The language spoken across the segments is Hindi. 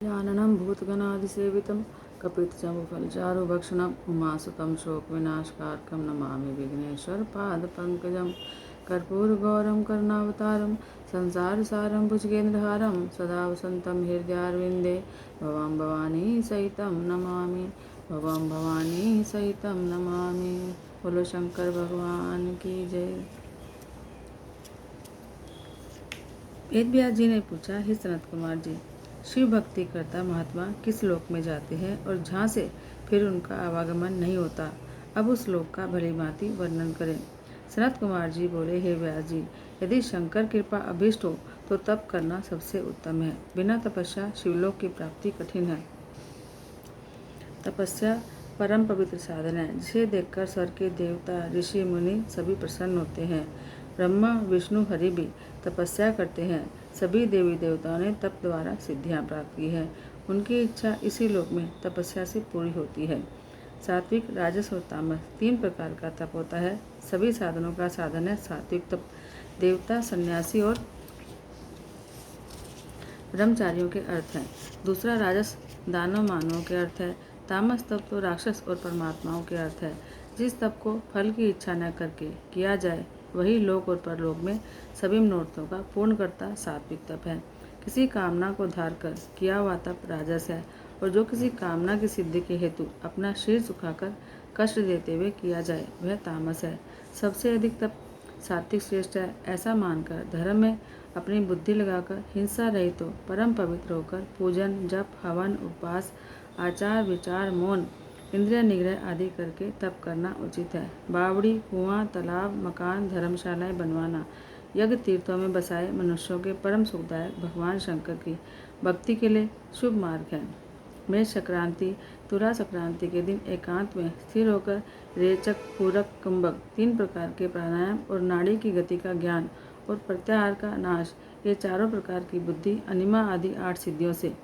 जाननं भूतगणादिसेवितं कपितजम्बुफलचारुभक्षणम् उमासुतं शोकविनाशकारकं नमामि विघ्नेश्वरपादपङ्कजं कर्पूरगौरं करुणावतारं संसारसारं भुजगेन्द्रहारं सदा वसन्तं हृदयारविन्दे भवां भवानी सहितं नमामि बोलो शंकर भगवान की जय। वेद व्यास जी ने पूछा, हे सनत कुमार जी, शिव भक्ति करता महात्मा किस लोक में जाते हैं और जहाँ से फिर उनका आवागमन नहीं होता, अब उस लोक का भली भांति वर्णन करें। सनत कुमार जी बोले, हे व्यास जी, यदि शंकर कृपा अभिष्ट हो तो तप करना सबसे उत्तम है। बिना तपस्या शिवलोक की प्राप्ति कठिन है। तपस्या परम पवित्र साधन है, जिसे देखकर स्वर्ग के देवता ऋषि मुनि सभी प्रसन्न होते हैं। ब्रह्मा विष्णु हरि भी तपस्या करते हैं। सभी देवी देवताओं ने तप द्वारा सिद्धियां प्राप्त की है। उनकी इच्छा इसी लोक में तपस्या से पूरी होती है। सात्विक, राजस और तामस 3 प्रकार का तप होता है। सभी साधनों का साधन है सात्विक तप। देवता, सन्यासी और ब्रह्मचारियों के अर्थ हैं। दूसरा राजस दानव मानवों के अर्थ है। तामस तप तो राक्षस और परमात्माओं के अर्थ है। जिस तप को फल की इच्छा न करके किया जाए वही लोक और परलोक में सभी मनोरथों का पूर्ण करता सात्विक तप है। किसी कामना को धार कर किया हुआ तप राजस है, और जो किसी कामना की सिद्धि के हेतु अपना शीर सुखाकर कष्ट देते हुए किया जाए वह तामस है। सबसे अधिक तप सात्विक श्रेष्ठ है। ऐसा मानकर धर्म में अपनी बुद्धि लगाकर हिंसा रहित हो परम पवित्र होकर पूजन, जप, हवन, उपवास, आचार, विचार, मौन, इंद्रिय निग्रह आदि करके तप करना उचित है। बावड़ी, कुआं, तालाब, मकान, धर्मशालाएं बनवाना, यज्ञ तीर्थों में बसाए मनुष्यों के परम सुखदायक भगवान शंकर की भक्ति के लिए शुभ मार्ग है। मेष संक्रांति, तुला संक्रांति के दिन एकांत में स्थिर होकर रेचक, पूरक, कुंभक 3 प्रकार के प्राणायाम और नाड़ी की गति का ज्ञान और प्रत्याहार का नाश, ये चारों प्रकार की बुद्धि, अनिमा आदि 8 सिद्धियों से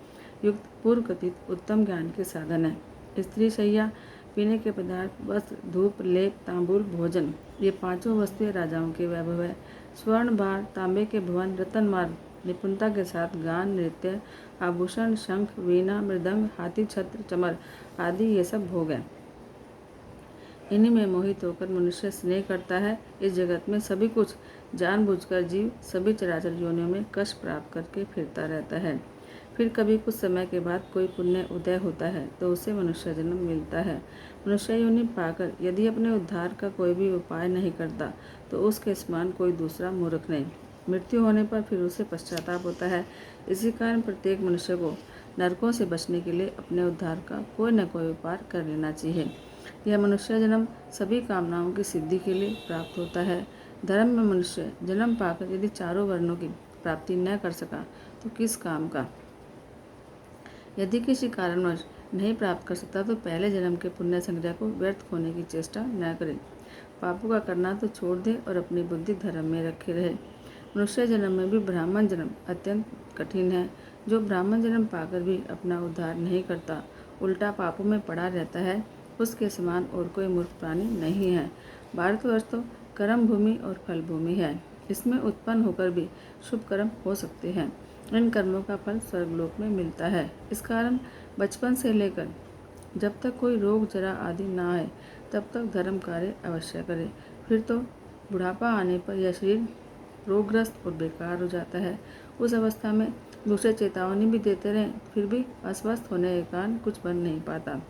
युक्त पूर्व कथित उत्तम ज्ञान के साधन है। स्त्री शैया, पीने के पदार्थ, वस्त्र, धूप, लेप, तांबूल, भोजन, ये 5 वस्तुएं राजाओं के वैभव है। स्वर्ण भार, तांबे के भवन, रतन मार्ग, निपुणता के साथ गान, नृत्य, आभूषण, शंख, वीणा, मृदंग, हाथी छत्र, चमर आदि ये सब भोग है। इन्हीं में मोहित होकर मनुष्य स्नेह करता है। इस जगत में सभी कुछ जानबूझकर जीव सभी चराचर योनियों में कष्ट प्राप्त करके फिरता रहता है। फिर कभी कुछ समय के बाद कोई पुण्य उदय होता है तो उसे मनुष्य जन्म मिलता है। मनुष्य योनि पाकर यदि अपने उद्धार का कोई भी उपाय नहीं करता तो उसके समान कोई दूसरा मूर्ख नहीं। मृत्यु होने पर फिर उसे पश्चाताप होता है। इसी कारण प्रत्येक मनुष्य को नरकों से बचने के लिए अपने उद्धार का कोई न कोई उपाय कर लेना चाहिए। यह मनुष्य जन्म सभी कामनाओं की सिद्धि के लिए प्राप्त होता है। धर्म में मनुष्य जन्म पाकर यदि चारों वर्णों की प्राप्ति न कर सका तो किस काम का। यदि किसी कारणवश नहीं प्राप्त कर सकता तो पहले जन्म के पुण्य संग्रह को व्यर्थ होने की चेष्टा न करे। पापों का करना तो छोड़ दे और अपनी बुद्धि धर्म में रखे रहे। मनुष्य जन्म में भी ब्राह्मण जन्म अत्यंत कठिन है। जो ब्राह्मण जन्म पाकर भी अपना उद्धार नहीं करता, उल्टा पापों में पड़ा रहता है, उसके समान और कोई मूर्ख प्राणी नहीं है। भारतवर्ष तो कर्म भूमि और फल भूमि है। इसमें उत्पन्न होकर भी शुभ कर्म हो सकते हैं। इन कर्मों का फल स्वर्गलोक में मिलता है। इस कारण बचपन से लेकर जब तक कोई रोग जरा आदि ना आए तब तक धर्म कार्य अवश्य करे। फिर तो बुढ़ापा आने पर यह शरीर रोगग्रस्त और बेकार हो जाता है। उस अवस्था में दूसरे चेतावनी भी देते रहें फिर भी अस्वस्थ होने के कारण कुछ बन नहीं पाता।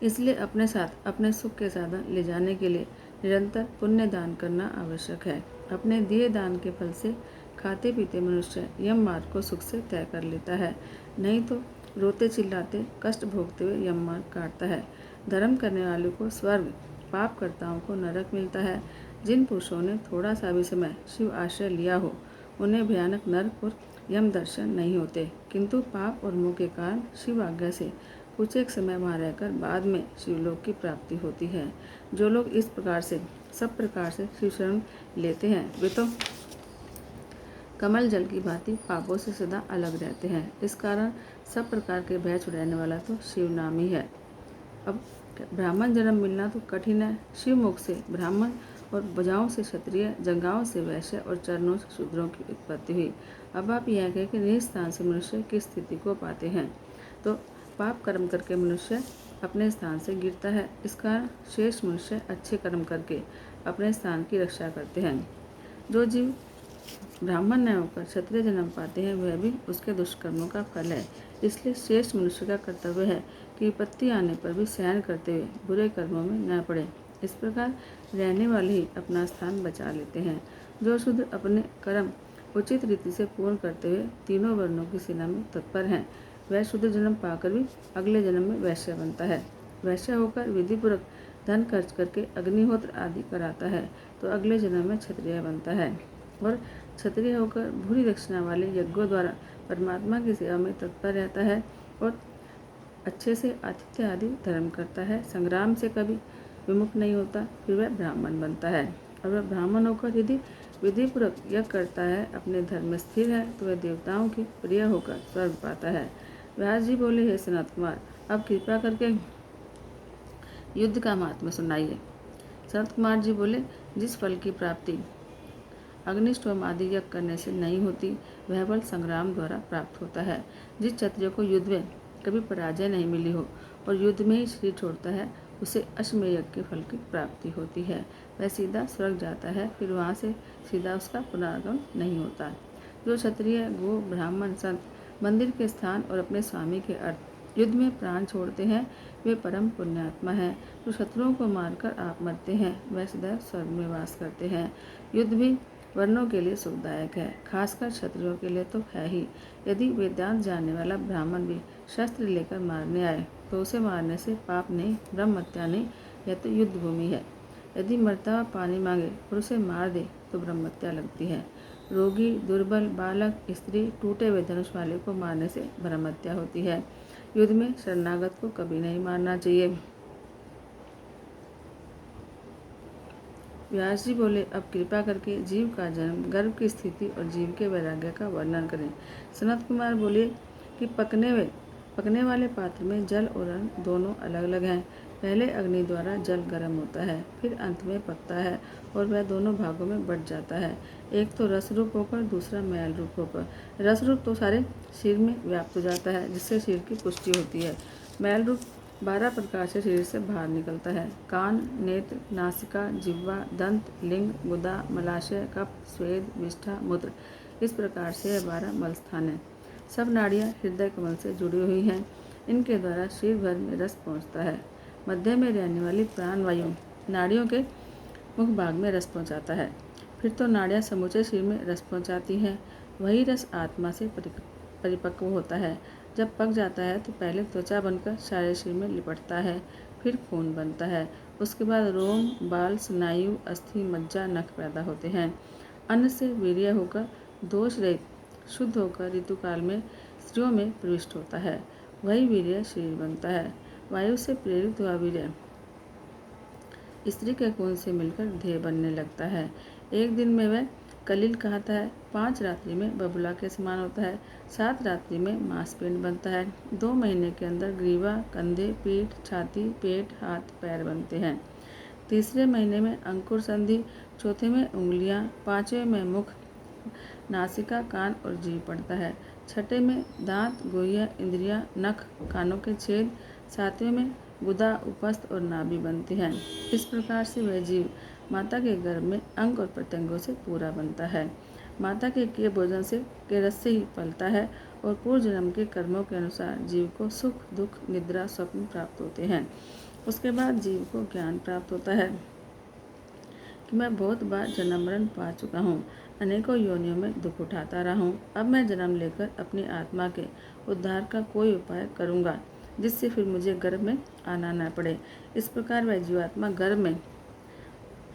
इसलिए अपने साथ अपने सुख के साधन ले जाने के लिए निरंतर पुण्य दान करना आवश्यक है। अपने दिए दान के फल से खाते पीते मनुष्य यम मार्ग को सुख से तय कर लेता है, नहीं तो रोते चिल्लाते कष्ट भोगते हुए यम मार्ग काटता है। धर्म करने वालों को स्वर्ग, पाप करताओं को नरक मिलता है। जिन पुरुषों ने थोड़ा सा भी समय शिव आश्रय लिया हो उन्हें भयानक नरक और यम दर्शन नहीं होते, किंतु पाप और मोह के कारण शिव आज्ञा से कुछ एक समय वहाँ रहकर बाद में शिवलोक की प्राप्ति होती है। जो लोग इस प्रकार से सब प्रकार से शिव शरण लेते हैं वे तो कमल जल की भांति पापों से सदा अलग रहते हैं। इस कारण सब प्रकार के भय छुड़ाने वाला तो शिव नाम ही है। अब ब्राह्मण जन्म मिलना तो कठिन है। शिव मुख से ब्राह्मण और भुजाओं से क्षत्रिय, जंघाओं से वैश्य और चरणों से शूद्रों की उत्पत्ति हुई। अब आप यह कहें कि निज स्थान से मनुष्य किस स्थिति को पाते हैं। तो पाप कर्म करके मनुष्य अपने स्थान से गिरता है। इस कारण शेष मनुष्य अच्छे कर्म करके अपने स्थान की रक्षा करते हैं। जो जीव ब्राह्मण न होकर क्षत्रिय जन्म पाते हैं वह भी उसके दुष्कर्मों का फल है। इसलिए शेष मनुष्य का कर्तव्य है कि विपत्ति आने पर भी सहन करते हुए बुरे कर्मों में न पड़े। इस प्रकार रहने वाले ही अपना स्थान बचा लेते हैं। जो शूद्र अपने कर्म उचित रीति से पूर्ण करते हुए तीनों वर्णों की सेना में तत्पर हैं, वह शूद्र जन्म पाकर भी अगले जन्म में वैश्य बनता है। वैश्य होकर विधिपूर्वक धन खर्च करके अग्निहोत्र आदि कराता है तो अगले जन्म में क्षत्रिय बनता है। और क्षत्रिय होकर भूरी दक्षिणा वाले यज्ञों द्वारा परमात्मा की सेवा में तत्पर रहता है और अच्छे से आतिथ्य आदि धर्म करता है, संग्राम से कभी विमुख नहीं होता, फिर वह ब्राह्मण बनता है। और वह ब्राह्मण होकर यदि विधिपूर्वक यज्ञ करता है, अपने धर्म में स्थिर है, तो वह देवताओं की प्रिय होकर स्वर्ग पाता है। व्यास जी बोले, हे सनत कुमार, अब कृपा करके युद्ध का महात्म्य सुनाइए। सनत कुमार जी बोले, जिस फल की प्राप्ति अग्निष्टोम आदि यज्ञ करने से नहीं होती, वह फल संग्राम द्वारा प्राप्त होता है। जिस क्षत्रिय को युद्ध में कभी पराजय नहीं मिली हो और युद्ध में ही शरीर छोड़ता है, उसे अश्वमेध यज्ञ के फल की प्राप्ति होती है। वह सीधा स्वर्ग जाता है, फिर वहाँ से सीधा उसका पुनरागमन नहीं होता। जो क्षत्रिय, गो, ब्राह्मण, संत मंदिर के स्थान और अपने स्वामी के अर्थ युद्ध में प्राण छोड़ते हैं, वे परम पुण्यात्मा हैं। जो शत्रुओं को मारकर आप मरते हैं, वह सदैव स्वर्ग में वास करते हैं। युद्ध भी वर्णों के लिए सुखदायक है, खासकर क्षत्रियों के लिए तो है ही। यदि वेदांत जानने वाला ब्राह्मण भी शस्त्र लेकर मारने आए तो उसे मारने से पाप नहीं, ब्रह्म हत्या नहीं, यह तो युद्ध भूमि है। यदि मरता हुआ पानी मांगे और उसे मार दे तो ब्रह्म हत्या लगती है। रोगी, दुर्बल, बालक, स्त्री, टूटे हुए धनुष वाले को मारने से ब्रह्म हत्या होती है। युद्ध में शरणागत को कभी नहीं मारना चाहिए। व्यास जी बोले, अब कृपा करके जीव का जन्म, गर्भ की स्थिति और जीव के वैराग्य का वर्णन करें। सनत कुमार बोले कि पकने वाले पात्र में जल और अन्न दोनों अलग अलग हैं। पहले अग्नि द्वारा जल गर्म होता है, फिर अंत में पकता है और वह दोनों भागों में बंट जाता है। एक तो रस रूप होकर, दूसरा मैल रूप होकर। रस रूप तो सारे शरीर में व्याप्त हो जाता है, जिससे शरीर की पुष्टि होती है। मैल रूप 12 प्रकार से शरीर से बाहर निकलता है। कान, नेत्र, नासिका, जिह्वा, दंत, लिंग, गुदा, मलाशय, कफ, स्वेद, विष्ठा, मूत्र, इस प्रकार से यह 12 मल स्थान है। सब नाड़ियाँ हृदय कमल से जुड़ी हुई हैं। इनके द्वारा शरीर भर में रस पहुँचता है। मध्य में रहने वाली प्राणवायु नाड़ियों के मुख भाग में रस पहुँचाता है। फिर तो नाड़ियाँ समूचे शरीर में रस पहुँचाती हैं। वही रस आत्मा से परिपक्व होता है। जब पक जाता है तो पहले त्वचा बनकर सारे शरीर में लिपटता है, फिर खून बनता है। उसके बाद रोम, बाल, स्नायु, अस्थि, मज्जा, नख पैदा होते हैं। अन्न से वीर्य होकर दोष रहित शुद्ध होकर ऋतुकाल में स्त्रियों में प्रविष्ट होता है। वही वीर्य शरीर बनता है। वायु से प्रेरित हुआ वीर्य स्त्री के खून से मिलकर देह बनने लगता है। एक दिन में वह कलिल कहता है, 5 रात्रि में बबुला के समान होता है, 7 रात्रि में मांसपिंड बनता है। 2 महीने के अंदर ग्रीवा, कंधे, पीठ, छाती, पेट, हाथ, पैर बनते हैं। तीसरे महीने में अंकुर संधि, चौथे में उंगलियां, 5वें में मुख, नासिका, कान और जीभ पड़ता है। छठे में दांत, गुहिया, इंद्रियां, नख, कानों के छेद, 7वें में गुदा, उपस्थ और नाभि बनती हैं। इस प्रकार से वह जीव माता के गर्भ में अंग और प्रत्यंगों से पूरा बनता है। माता के किए भोजन से के रस से ही पलता है और पूर्व जन्म के कर्मों के अनुसार जीव को सुख, दुख, निद्रा, स्वप्न प्राप्त होते हैं। उसके बाद जीव को ज्ञान प्राप्त होता है कि मैं बहुत बार जन्म मरण पा चुका हूँ, अनेकों योनियों में दुख उठाता रहा हूँ। अब मैं जन्म लेकर अपनी आत्मा के उद्धार का कोई उपाय करूँगा, जिससे फिर मुझे गर्भ में आना न पड़े। इस प्रकार वह जीवात्मा गर्भ में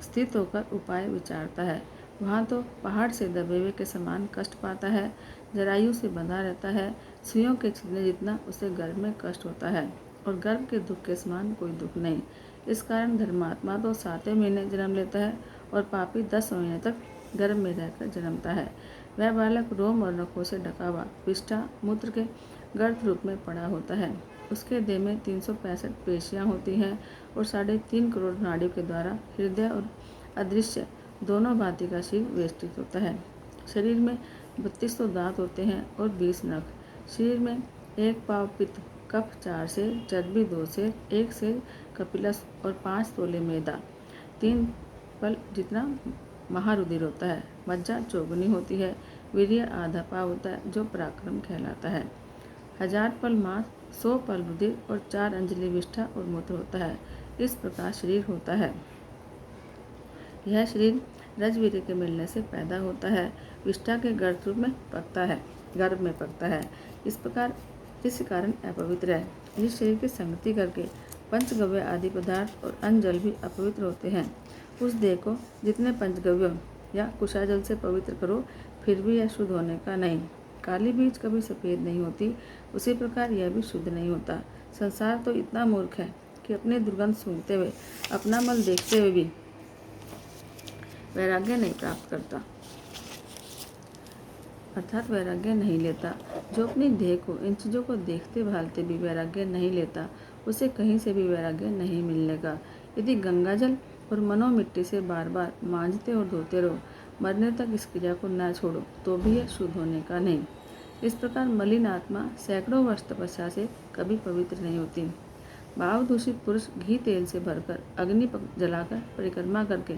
स्थित होकर उपाय विचारता है। वहाँ तो पहाड़ से दबे हुए के समान कष्ट पाता है, जरायु से बंधा रहता है, सुइयों के छिदने जितना उसे गर्भ में कष्ट होता है और गर्भ के दुख के समान कोई दुख नहीं। इस कारण धर्मात्मा तो 7वें महीने जन्म लेता है और पापी 10 महीने तक गर्भ में रहकर जन्मता है। वह बालक रोम और नखों से ढका हुआ विष्ठा मूत्र के गर्भ रूप में पड़ा होता है। उसके देह में 365 पेशियाँ होती हैं और 3.5 करोड़ नाड़ियों के द्वारा हृदय और अदृश्य दोनों भांति का शरीर वेष्टित होता है। शरीर में 3200 दांत होते हैं और 20 नख। शरीर में 1 पाव पित्त, कफ 4 सेर, चर्बी 2 सेर, 1 सेर कपिलस और 5 तोले मैदा, 3 पल जितना महारुधिर होता है। मज्जा चौगुनी होती है। वीर्य आधा पाव होता है जो पराक्रम कहलाता है। 1000 पल मांस, 100 पल रुधिर और 4 अंजलि विष्ठा और मूत्र होता है। इस प्रकार शरीर होता है। यह शरीर रजवीर्य के मिलने से पैदा होता है। विष्ठा के गर्भ में पकता है। इस कारण अपवित्र है। इस शरीर की संगति करके पंचगव्य आदि पदार्थ और अन्न जल भी अपवित्र होते हैं। उस देह को जितने पंचगव्यों या कुशाजल से पवित्र करो, फिर भी यह शुद्ध होने का नहीं। काली बीज कभी सफ़ेद नहीं होती, उसी प्रकार यह भी शुद्ध नहीं होता। संसार तो इतना मूर्ख है कि अपनी दुर्गंध सूंघते हुए, अपना मल देखते हुए भी वैराग्य नहीं प्राप्त करता, अर्थात वैराग्य नहीं लेता। जो अपनी देह को, इन चीज़ों को देखते भालते भी वैराग्य नहीं लेता, उसे कहीं से भी वैराग्य नहीं मिलने का। यदि गंगाजल और मनो मिट्टी से बार बार मांझते और धोते रहो, मरने तक इस क्रिया को न छोड़ो, तो भी यह शुद्ध होने का नहीं। इस प्रकार मलिन आत्मा सैकड़ों वर्ष तपस्या से कभी पवित्र नहीं होती। भाव दूषित पुरुष घी तेल से भरकर अग्नि जलाकर परिक्रमा करके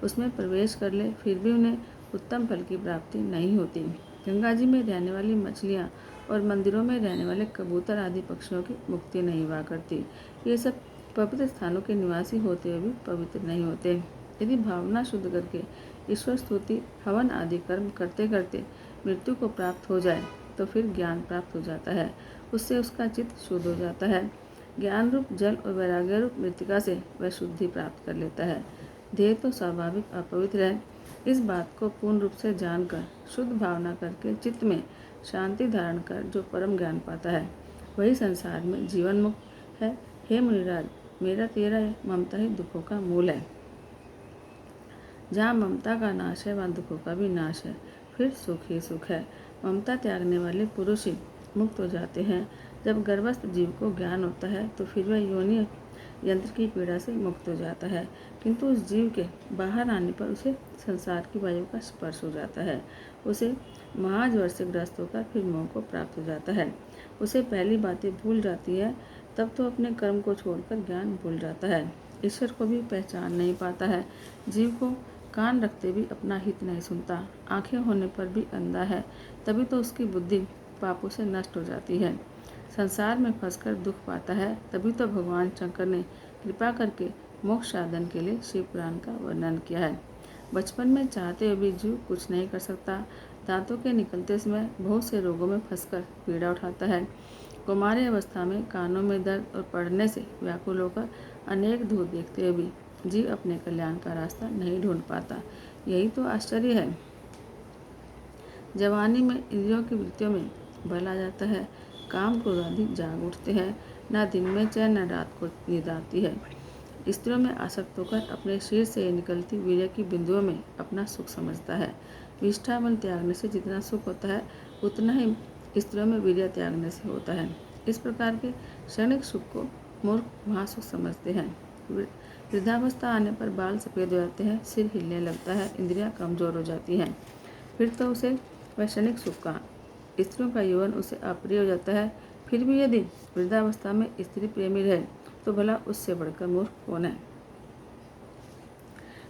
उसमें प्रवेश कर ले, फिर भी उन्हें उत्तम फल की प्राप्ति नहीं होती। गंगा जी में रहने वाली मछलियाँ और मंदिरों में रहने वाले कबूतर आदि पक्षियों की मुक्ति नहीं हुआ करती। ये सब पवित्र स्थानों के निवासी होते हुए भी पवित्र नहीं होते। यदि भावना शुद्ध करके ईश्वर स्तुति, हवन आदि कर्म करते करते मृत्यु को प्राप्त हो जाए, तो फिर ज्ञान प्राप्त हो जाता है। उससे उसका चित्त शुद्ध हो जाता है। ज्ञान रूप जल और वैराग्य रूप मृतिका से वह शुद्धि प्राप्त कर लेता है। देह तो स्वाभाविक अपवित्र है। इस बात को पूर्ण रूप से जानकर, शुद्ध भावना करके चित्त में शांति धारण कर जो परम ज्ञान पाता है, वही संसार में जीवन मुक्त है। हे मुनिराज, मेरा तेरा ममता ही दुखों का मूल है। जहाँ ममता का नाश है, वहाँ दुखों का भी नाश है। फिर सुख ही सुख है। ममता त्यागने वाले पुरुष ही मुक्त हो जाते हैं। जब गर्भस्थ जीव को ज्ञान होता है, तो फिर वह योनि यंत्र की पीड़ा से मुक्त हो जाता है। किंतु उस जीव के बाहर आने पर उसे संसार की वायु का स्पर्श हो जाता है। उसे महाज्वर से ग्रस्त होकर फिर मोह को प्राप्त हो जाता है। उसे पहली बातें भूल जाती है, तब तो अपने कर्म को छोड़कर ज्ञान भूल जाता है। ईश्वर को भी पहचान नहीं पाता है। जीव को कान रखते भी अपना हित नहीं सुनता, आंखें होने पर भी अंधा है, तभी तो उसकी बुद्धि पापों से नष्ट हो जाती है। संसार में फंसकर दुख पाता है, तभी तो भगवान शंकर ने कृपा करके मोक्ष साधन के लिए शिव पुराण का वर्णन किया है। बचपन में चाहते हुए भी जीव कुछ नहीं कर सकता। दांतों के निकलते समय बहुत से रोगों में फंसकर पीड़ा उठाता है। कुमारी अवस्था में कानों में दर्द और पड़ने से व्याकुल होकर अनेक धूल देखते हुए भी जीव अपने कल्याण का रास्ता नहीं ढूंढ पाता। यही तो आश्चर्य है। जवानी में इंद्रियों की वृत्तियों में बल आ जाता है। काम क्रोध आदि जाग उठते हैं। न दिन में चैन, न रात को नींद आती है। स्त्रियों में आसक्त होकर अपने शरीर से निकलती वीर्य की बिंदुओं में अपना सुख समझता है। विष्ठामल त्यागने से जितना सुख होता है, उतना ही स्त्रियों में वीर्य त्यागने से होता है। इस प्रकार के क्षणिक सुख को मूर्ख महासुख समझते हैं। वृद्धावस्था आने पर बाल सफ़ेद हो जाते हैं, सिर हिलने लगता है, इंद्रियां कमजोर हो जाती हैं। फिर तो उसे वह क्षणिक सुख का, स्त्रियों का यौवन उसे अप्रिय हो जाता है। फिर भी यदि वृद्धावस्था में स्त्री प्रेमी रहे, तो भला उससे बढ़कर मूर्ख कौन है।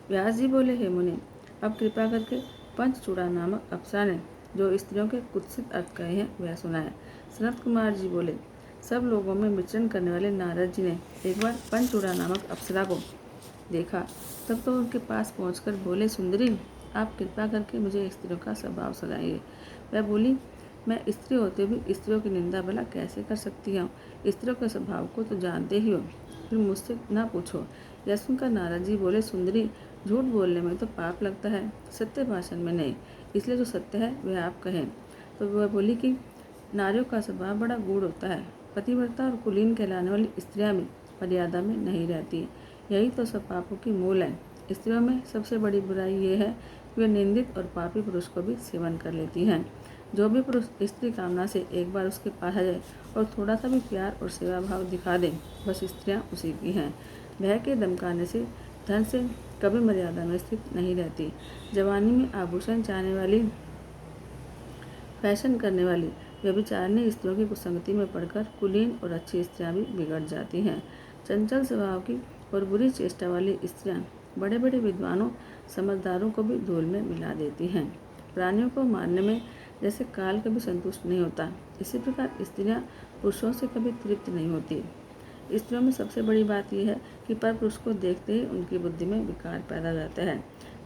व्यास जी बोले, हे मुनि, अब कृपा करके पंचचूड़ा नामक अप्सरा ने जो स्त्रियों के कुत्सित अर्थ कहे हैं वह सुनाए। सनत कुमार जी बोले, सब लोगों में विचरण करने वाले नारद जी ने एक बार पंचचूड़ा नामक अप्सरा को देखा। तब तो उनके पास पहुंचकर बोले, सुंदरी, आप कृपा करके मुझे स्त्रियों का स्वभाव सुनाइए। वह बोली, मैं स्त्री होते भी स्त्रियों की निंदा भला कैसे कर सकती हूँ। स्त्रियों के स्वभाव को तो जानते ही हो, फिर मुझसे ना पूछो। यह सुनकर नारद जी बोले, सुंदरी, झूठ बोलने में तो पाप लगता है, सत्य भाषण में नहीं। इसलिए जो सत्य है वह आप कहें। तो वह बोली कि नारियों का स्वभाव बड़ा गूढ़ होता है। पतिव्रता और कुलीन कहलाने वाली स्त्रियाँ भी मर्यादा में नहीं रहती। यही तो सब पापों की मूल है। स्त्रियों में सबसे बड़ी बुराई ये है कि वे निंदित और पापी पुरुष को भी सेवन कर लेती हैं। जो भी पुरुष स्त्री कामना से एक बार उसके पास आ जाए और थोड़ा सा भी प्यार और सेवा भाव दिखा दे, बस स्त्रियां उसी की हैं। भय के धमकाने से धन से कभी मर्यादा में स्थित नहीं रहती। जवानी में आभूषण चाहने वाली, फैशन करने वाली व्यभिचारिणी स्त्रियों की कुसंगति में पड़कर कुलीन और अच्छी स्त्रियां भी बिगड़ जाती हैं। चंचल स्वभाव की और बुरी चेष्टा वाली स्त्रियां बड़े बड़े विद्वानों समझदारों को भी धूल में मिला देती हैं। प्राणियों को मारने में जैसे काल कभी संतुष्ट नहीं होता, इसी प्रकार स्त्रियां पुरुषों से कभी तृप्त नहीं होती। स्त्रियों में सबसे बड़ी बात यह है कि पर पुरुष को देखते ही उनकी बुद्धि में विकार पैदा हो जाता है,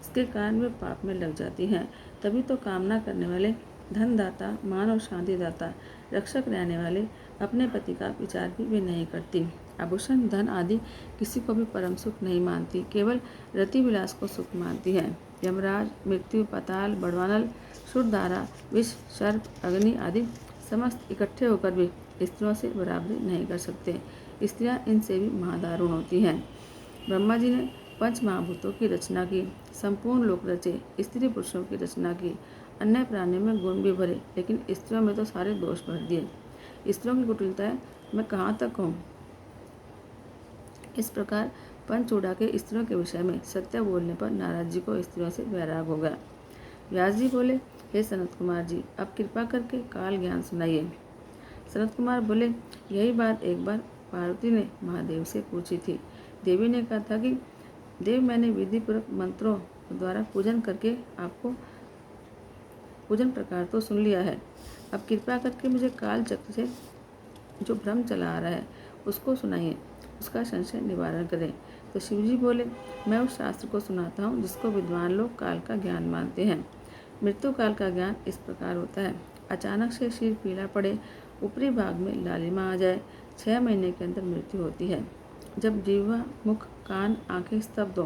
इसके कारण वे पाप में लग जाती हैं। तभी तो कामना करने वाले, धनदाता, मान और शांति दाता, रक्षक रहने वाले अपने पति का विचार भी वे नहीं करती। आभूषण, धन आदि किसी को भी परम सुख नहीं मानती, केवल रति विलास को सुख मानती है। यमराज, मृत्यु, पाताल, बड़वानल, सुरधारा, विष, सर्प, अग्नि आदि समस्त इकट्ठे होकर भी स्त्रियों से बराबरी नहीं कर सकते। स्त्रियां इनसे भी महादारुण होती हैं। ब्रह्मा जी ने पंच महाभूतों की रचना की, संपूर्ण लोक रचे, स्त्री पुरुषों की रचना की, अन्य प्राणियों में गुण भी भरे, लेकिन स्त्रियों में तो सारे दोष भर दिए। स्त्रियों की कुटिलताएं मैं कहाँ तक कहूँ। इस प्रकार पंचूड़ा के स्त्रियों के विषय में सत्य बोलने पर नारद जी को स्त्रियों से वैराग हो गया। व्यास जी बोले, हे सनत कुमार जी, अब कृपा करके काल ज्ञान सुनाइए। सनत कुमार बोले, यही बात एक बार पार्वती ने महादेव से पूछी थी। देवी ने कहा था कि देव, मैंने विधि पूर्वक मंत्रों द्वारा पूजन करके आपको पूजन प्रकार तो सुन लिया है, अब कृपा करके मुझे काल चक्र से जो भ्रम चला आ रहा है उसको सुनाइए, उसका संशय निवारण करें। तो शिवजी बोले, मैं उस शास्त्र को सुनाता हूँ जिसको विद्वान लोग काल का ज्ञान मानते हैं। मृत्यु काल का ज्ञान इस प्रकार होता है। अचानक से सिर पीला पड़े, ऊपरी भाग में लालिमा आ जाए, 6 महीने के अंदर मृत्यु होती है। जब जीवा, मुख, कान, आंखें स्तब्ध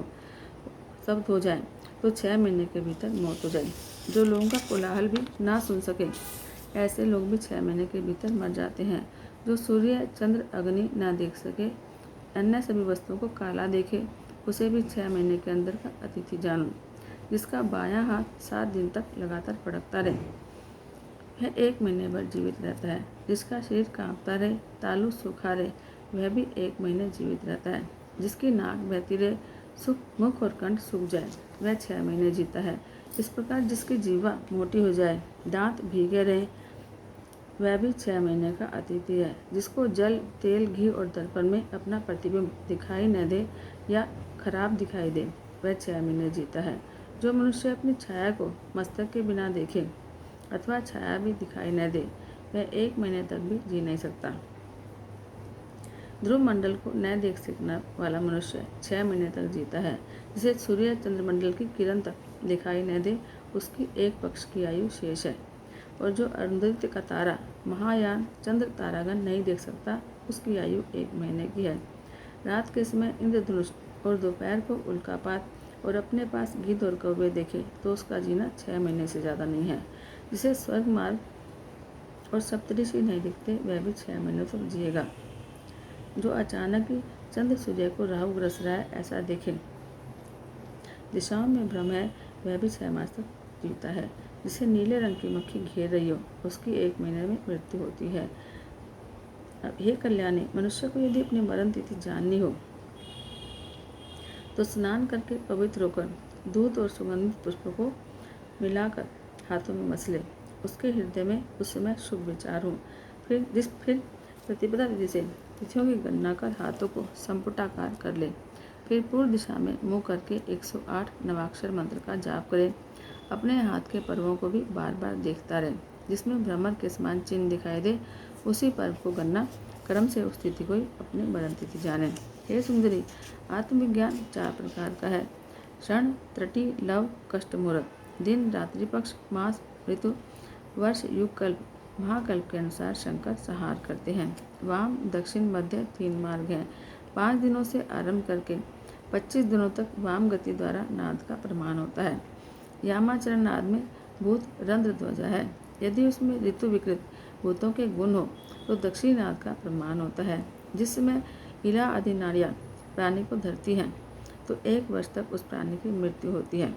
हो जाए तो 6 महीने के भीतर मौत हो जाए। जो लोगों का कोलाहल भी ना सुन सके, ऐसे लोग भी 6 महीने के भीतर मर जाते हैं। जो सूर्य, चंद्र, अग्नि ना देख सके, अन्य सभी वस्तुओं को काला देखे, उसे भी 6 महीने के अंदर का अतिथि जानो। जिसका बायां हाथ 7 दिन तक लगातार फड़कता रहे, वह 1 महीने भर जीवित रहता है। जिसका शरीर कांपता रहे, तालू सूखा रहे, वह भी 1 महीने जीवित रहता है। जिसकी नाक बहती रहे, मुख और कंठ सूख जाए, वह 6 महीने जीता है। इस प्रकार जिसकी जीवा मोटी हो जाए, दांत भीगे रहे, वह भी 6 महीने का अतिथि है। जिसको जल, तेल, घी और दर्पण में अपना प्रतिबिंब दिखाई न दे या खराब दिखाई दे, वह 6 महीने जीता है। जो मनुष्य अपनी छाया को मस्तक के बिना देखे अथवा छाया भी दिखाई न दे, वह 1 महीने तक भी जी नहीं सकता। ध्रुव मंडल को न देख सकने वाला मनुष्य 6 महीने तक जीता है। जिसे सूर्य चंद्रमंडल की किरण तक दिखाई न दे, उसकी 1 पक्ष की आयु शेष है। और जो अरुंधति का तारा, महायान, चंद्र तारागण नहीं देख सकता, उसकी आयु 1 महीने की है। रात के समय इंद्रधनुष और दोपहर को उल्कापात और अपने पास गिद्ध और कौवे देखे तो उसका जीना 6 महीने से ज़्यादा नहीं है। जिसे स्वर्ग मार्ग और सप्तऋषि नहीं दिखते, वह भी 6 महीनों तक जिएगा। जो अचानक ही चंद्र सूर्य को राहु ग्रस रहा है ऐसा देखे, दिशाओं में भ्रम है, वह भी 6 मास तक जीता है। जिसे नीले रंग की मक्खी घेर रही हो, उसकी 1 महीने में मृत्यु होती है। अब हे कल्याणी, मनुष्य को यदि अपनी मरण तिथि जाननी हो तो स्नान करके पवित्र होकर दूध और सुगंधित पुष्पों को मिलाकर हाथों में मसले, उसके हृदय में उस समय शुभ विचार हो। फिर प्रतिपदा विधि से तिथियों की गणना कर हाथों को संपुटाकार कर ले। फिर पूर्व दिशा में मुँह करके 108 नवाक्षर मंत्र का जाप करे। अपने हाथ के पर्वों को भी बार बार देखता रहे। जिसमें भ्रमर के समान चिन्ह दिखाई दे, उसी पर्व को गणना क्रम से उस तिथि को ही अपनी मरण तिथि जाने। हे सुंदरी, आत्मविज्ञान 4 प्रकार का है। क्षण, त्रुटि, लव, कष्ट, मुहूर्त। दिन, रात्रि, पक्ष, मास, ऋतु, वर्ष, युग, कल्प, महाकल्प के अनुसार शंकर संहार करते हैं। वाम, दक्षिण, मध्य 3 मार्ग हैं। 5 दिनों से आरंभ करके 25 दिनों तक वाम गति द्वारा नाद का प्रमाण होता है। यामाचरण नाद में भूत रंध्र ध्वजा है। यदि उसमें ऋतु विकृत भूतों के गुण हो तो दक्षिणी नाद का प्रमाण होता है। जिस समय इला आदि नाड़ियाँ प्राणी को धरती हैं तो 1 वर्ष तक उस प्राणी की मृत्यु होती है।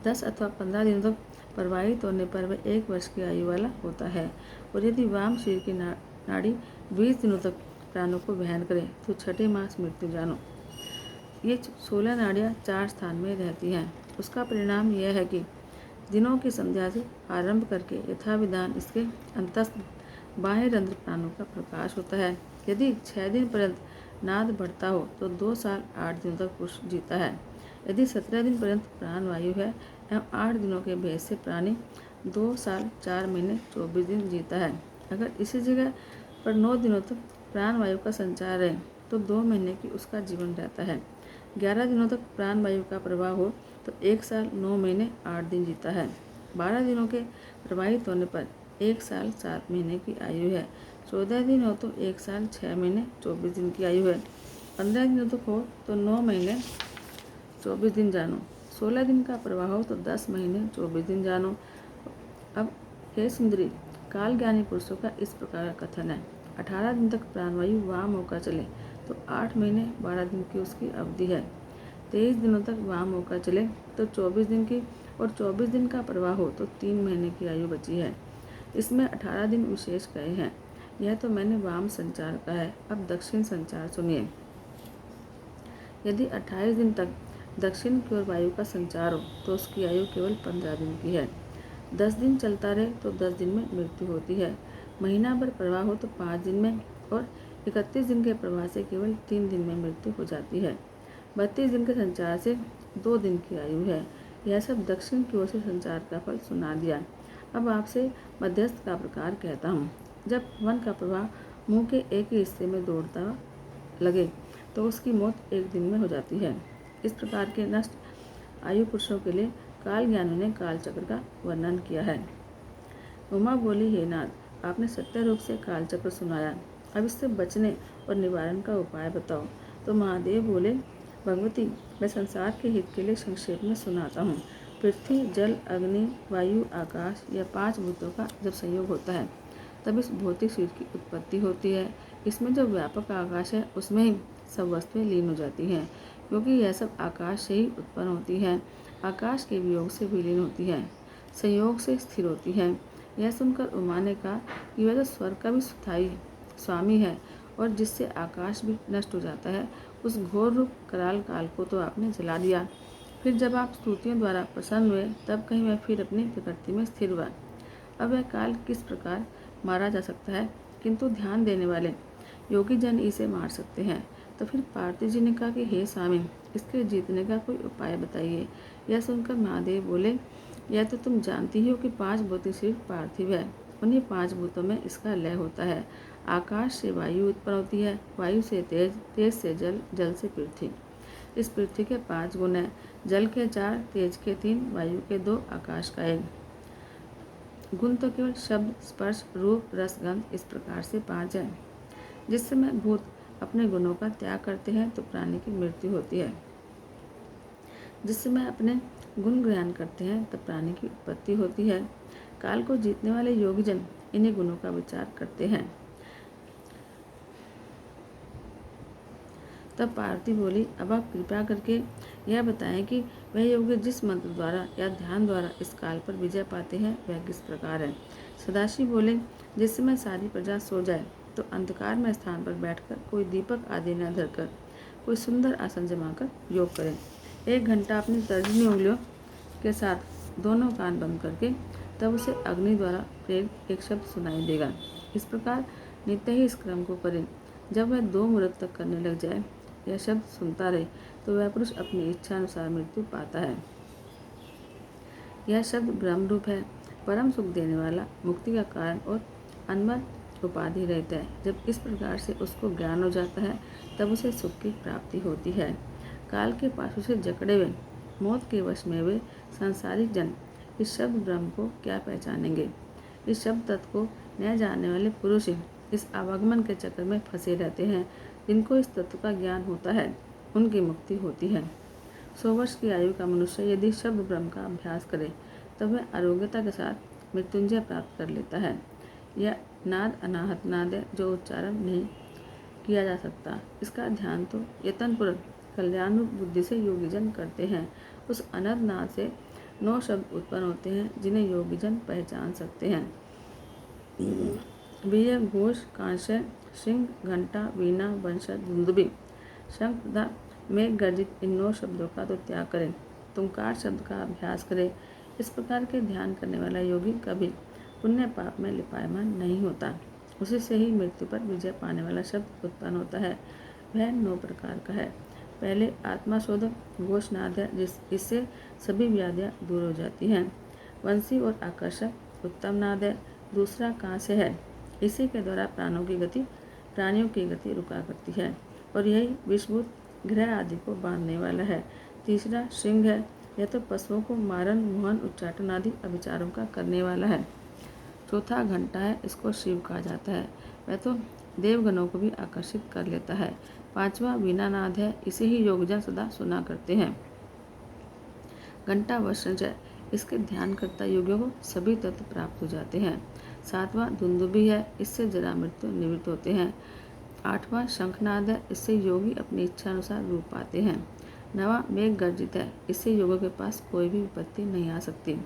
10 अथवा 15 दिनों तक प्रवाहित होने पर वह 1 वर्ष की आयु वाला होता है। और यदि वाम शरीर की नाड़ी 20 दिनों तक प्राणों को वहन करे तो 6ठे मास मृत्यु जानो। ये 16 नाड़ियाँ 4 स्थान में रहती हैं। उसका परिणाम यह है कि दिनों की संध्या से आरंभ करके यथाविधान इसके अंतस्थ बाह्य रंध्र प्राणों का प्रकाश होता है। यदि 6 दिन पर्यंत नाद बढ़ता हो तो 2 साल 8 दिनों तक पुरुष जीता है। यदि 17 दिन पर्यंत प्राण वायु है एवं 8 दिनों के भेद से प्राणी 2 साल 4 महीने 24 दिन जीता है। अगर इसी जगह पर 9 दिनों तक प्राण वायु का संचार रहे तो 2 महीने की उसका जीवन रहता है। 11 दिनों तक प्राण वायु का प्रवाह हो तो 1 साल 9 महीने 8 दिन जीता है। 12 दिनों के प्रवाहित होने पर 1 साल 7 महीने की आयु है। 14 दिन हो तो 1 साल 6 महीने 24 दिन की आयु है। 15 दिनों तक हो तो 9 महीने 24 दिन जानो। 16 दिन का प्रवाह हो तो 10 महीने 24 दिन जानो। अब हे सुंदरी, काल ज्ञानी पुरुषों का इस प्रकार का कथन है। 18 दिन तक प्राणवायु वाम होकर चले तो 8 महीने 12 दिन की उसकी अवधि है। 23 दिनों तक वाम होकर चले तो 24 दिन की, और 24 दिन का प्रवाह हो तो 3 महीने की आयु बची है। इसमें 18 दिन विशेष गए हैं। यह तो मैंने वाम संचार का है। अब दक्षिण संचार सुनिए। यदि 28 दिन तक दक्षिण की ओर वायु का संचार हो तो उसकी आयु केवल 15 दिन की है। 10 दिन चलता रहे तो 10 दिन में मृत्यु होती है। महीना भर प्रवाह हो तो 5 दिन में, और 31 दिन के प्रवाह से केवल 3 दिन में मृत्यु हो जाती है। 32 दिन के संचार से 2 दिन की आयु है। यह सब दक्षिण की ओर से संचार का फल सुना दिया। अब आपसे मध्यस्थ का प्रकार कहता हूँ। जब वन का प्रवाह मुंह के एक ही हिस्से में दौड़ता लगे तो उसकी मौत 1 दिन में हो जाती है। इस प्रकार के नष्ट आयु पुरुषों के लिए काल ज्ञानी ने कालचक्र का वर्णन किया है। उमा बोली, हे नाथ, आपने सत्य रूप से कालचक्र सुनाया, अब इससे बचने और निवारण का उपाय बताओ। तो महादेव बोले, भगवती, मैं संसार के हित के लिए संक्षेप में सुनाता हूँ। पृथ्वी, जल, अग्नि, वायु, आकाश या 5 भूतों का जब संयोग होता है तब इस भौतिक शरीर की उत्पत्ति होती है। इसमें जो व्यापक आकाश है उसमें ही सब वस्तुएं लीन हो जाती हैं, क्योंकि यह सब आकाश से ही उत्पन्न होती है। आकाश के वियोग से विलीन होती है, संयोग से स्थिर होती है। यह सुनकर उमा ने कहा कि वह तो स्वर्ग का भी स्थायी स्वामी है और जिससे आकाश भी नष्ट हो जाता है, उस घोर रूप कराल काल को तो आपने जला दिया। फिर जब आप स्तुतियों द्वारा प्रसन्न हुए तब कहीं वह फिर अपनी प्रकृति में स्थिर हुआ। अब वह काल किस प्रकार मारा जा सकता है, किंतु ध्यान देने वाले योगी जन इसे मार सकते हैं। तो फिर पार्थिव जी ने कहा कि हे स्वामी, इसके जीतने का कोई उपाय बताइए। यह सुनकर महादेव बोले, यह तो तुम जानती ही हो कि 5 भौतिक शरीर पार्थिव है। उन्हीं 5 भूतों में इसका लय होता है। आकाश से वायु उत्पन्न होती है, वायु से तेज, तेज से जल, जल से पृथ्वी। इस पृथ्वी के 5 गुण हैं, जल के 4, तेज के 3, वायु के 2, आकाश का 1। गुण तो केवल शब्द, स्पर्श, रूप, रस, गंध इस प्रकार से 5 हैं। जिस समय भूत अपने गुणों का त्याग करते हैं तो प्राणी की मृत्यु होती है। जिस समय अपने गुण ग्रहण करते हैं तब प्राणी की उत्पत्ति होती है। काल को जीतने वाले योगीजन इन्हीं गुणों का विचार करते हैं। तब पार्वती बोली, अब आप कृपा करके यह बताएं कि वह योगी जिस मंत्र द्वारा या ध्यान द्वारा इस काल पर विजय पाते हैं वह किस प्रकार है। सदाशिव बोले, जिस समय सारी प्रजा सो जाए तो अंधकार में स्थान पर बैठकर कोई दीपक आदि न धरकर कोई सुंदर आसन जमाकर योग करें। 1 घंटा अपनी तर्जनी उंगलियों के साथ दोनों कान बंद करके तब उसे अग्नि द्वारा प्रेरित एक शब्द सुनाई देगा। इस प्रकार नित्य ही इस क्रम को करें। जब वह 2 मुहूर्त तक करने लग जाए, यह शब्द सुनता रहे, तो वह पुरुष अपनी इच्छा अनुसार मृत्यु पाता है। यह शब्द ब्रह्म रूप है, परम सुख देने वाला, मुक्ति का कारण और अनवर उपाधि रहता है। जब इस प्रकार से उसको ज्ञान हो जाता है तब उसे सुख की प्राप्ति होती है। काल के पाशु से जकड़े हुए, मौत के वश में हुए सांसारिक जन इस शब्द ब्रह्म को क्या पहचानेंगे। इस शब्द तत्व को न जानने वाले पुरुष इस आवागमन के चक्कर में फंसे रहते हैं। जिनको इस तत्व का ज्ञान होता है उनकी मुक्ति होती है। 100 वर्ष की आयु का मनुष्य यदि शब्द ब्रह्म का अभ्यास करे तब वह आरोग्यता के साथ मृत्युंजय प्राप्त कर लेता है। यह नाद अनाहत नाद है जो उच्चारण नहीं किया जा सकता। इसका ध्यान तो यत्नपूर्वक कल्याण बुद्धि से योगीजन करते हैं। उस अनंत नाद से 9 शब्द उत्पन्न होते हैं जिन्हें योगीजन पहचान सकते हैं। बीज, घोष, कांस्य, सिंह, घंटा, वीणा, वंशज, दुंदुभी, शंख तथा मेघ गर्जित इन 9 शब्दों का तो त्याग करे, तुमकार शब्द का अभ्यास करे। इस प्रकार के ध्यान करने वाला योगी कभी पुण्य पाप में लिपायमान नहीं होता। उसी से ही मृत्यु पर विजय पाने वाला शब्द उत्पन्न होता है। वह 9 प्रकार का है। पहले आत्माशोधक घोषनाद है, इससे सभी व्याधियाँ दूर हो जाती हैं। वंशी और आकर्षक उत्तम नाद है। दूसरा कांस्य है, इसी के द्वारा प्राणियों की गति रुका करती है और यही विषभूत ग्रह आदि को बांधने वाला है। तीसरा श्रृंग है, यह तो पशुओं को मारन मोहन उच्चाटन आदि अभिचारों का करने वाला है। चौथा घंटा है, इसको शिव कहा जाता है, वह तो देवगणों को भी आकर्षित कर लेता है। पांचवा वीणानाद है, इसे ही योगजन सदा सुना करते हैं। घंटा व संचय, इसके ध्यान करता योगियों को सभी तत्व प्राप्त हो जाते हैं। सातवां दुंदुभी है, इससे जरा मृत्यु निवृत्त होते हैं। आठवां शंखनाद है, इससे योगी अपनी इच्छा अनुसार रूप पाते हैं। नवा मेघ गर्जित है, इससे योगों के पास कोई भी विपत्ति नहीं आ सकती।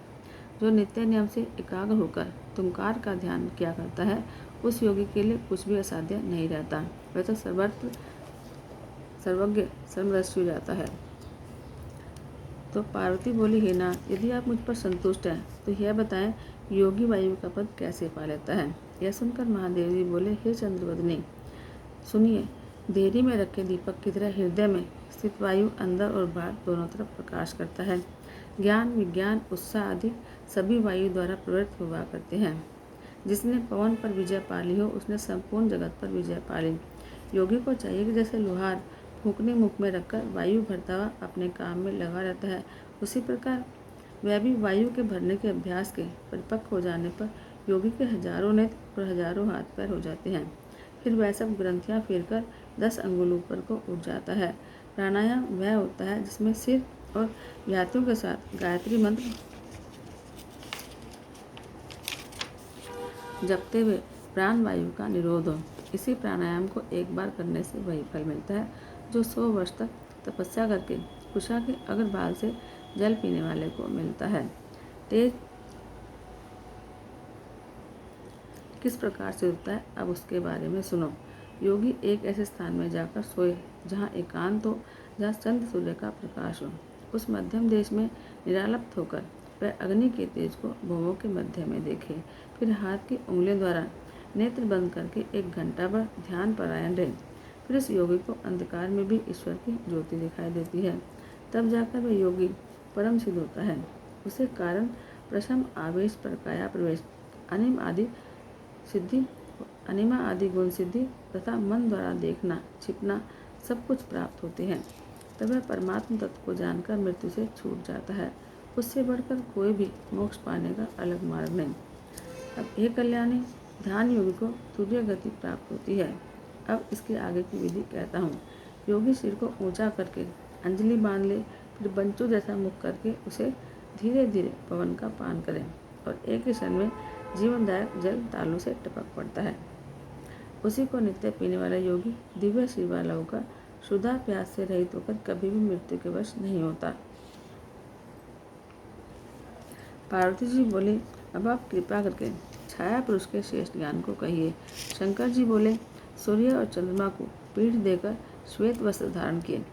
जो नित्य नियम से एकाग्र होकर तुमकार का ध्यान किया करता है, उस योगी के लिए कुछ भी असाध्य नहीं रहता। वह तो सर्वत्र सर्वज्ञ सर्वदर्शी हो जाता है। तो पार्वती बोली, हे नाथ, यदि आप मुझ पर संतुष्ट हैं तो यह बताएं योगी वायु का पद कैसे पा लेता है। यह सुनकर महादेव जी बोले, हे चंद्रवदनी, सुनिए, देहरी में रखे दीपक की तरह हृदय में स्थित वायु अंदर और बाहर दोनों तरफ प्रकाश करता है। ज्ञान विज्ञान उत्साह आदि सभी वायु द्वारा प्रवृत्त हुआ करते हैं। जिसने पवन पर विजय पा ली हो, उसने संपूर्ण जगत पर विजय पा ली। योगी को चाहिए कि जैसे लोहार फूंकने मुख में रखकर वायु भरता हुआ अपने काम में लगा रहता है, उसी प्रकार वह भी वायु के भरने के अभ्यास के परिपक्व हो जाने पर योगी के हजारों नेत्र और हजारों हाथ पैर हो जाते हैं। फिर वह सब ग्रंथियाँ फेरकर 10 अंगुल ऊपर को उठ जाता है। प्राणायाम वह होता है जिसमें सिर और व्यातियों के साथ गायत्री मंत्र जपते हुए प्राण वायु का निरोध हो। इसी प्राणायाम को एक बार करने से वही फल मिलता है जो 100 वर्ष तक तपस्या करके कुशा के अग्रभाग से जल पीने वाले को मिलता है। तेज किस प्रकार से होता है, अब उसके बारे में सुनो। योगी एक ऐसे स्थान में जाकर सोए जहाँ एकांत हो, जहाँ चंद्र सूर्य का प्रकाश हो। उस मध्यम देश में निरालप्त होकर वह अग्नि के तेज को भवों के मध्य में देखे। फिर हाथ की उंगलियों द्वारा नेत्र बंद करके 1 घंटा भर ध्यान परायण रहे। फिर इस योगी को अंधकार में भी ईश्वर की ज्योति दिखाई देती है। तब जाकर वह योगी परम सिद्ध होता है। उसे कारण प्रशम आवेश प्रकाया प्रवेश अनिमा आदि गुण सिद्धि तथा मन द्वारा देखना छिपना सब कुछ प्राप्त होते हैं। तब वह परमात्म तत्व को जानकर मृत्यु से छूट जाता है। उससे बढ़कर कोई भी मोक्ष पाने का अलग मार्ग नहीं। अब हे कल्याणी, ध्यान योगी को तुर्य गति प्राप्त होती है। अब इसके आगे की विधि कहता हूँ। योगी सिर को ऊंचा करके अंजलि बांध ले, फिर बंचू जैसा मुख करके उसे धीरे धीरे पवन का पान करें और एक ही क्षण में जीवनदायक जल तालू से टपक पड़ता है। उसी को नित्य पीने वाला योगी दिव्य शिव वाला होकर शुद्धा प्यास से रहित होकर कभी भी मृत्यु के वश नहीं होता। पार्वती जी बोली, अब आप कृपा करके छाया पुरुष के श्रेष्ठ ज्ञान को कहिए। शंकर जी बोले, सूर्य और चंद्रमा को पीठ देकर श्वेत वस्त्र धारण किए,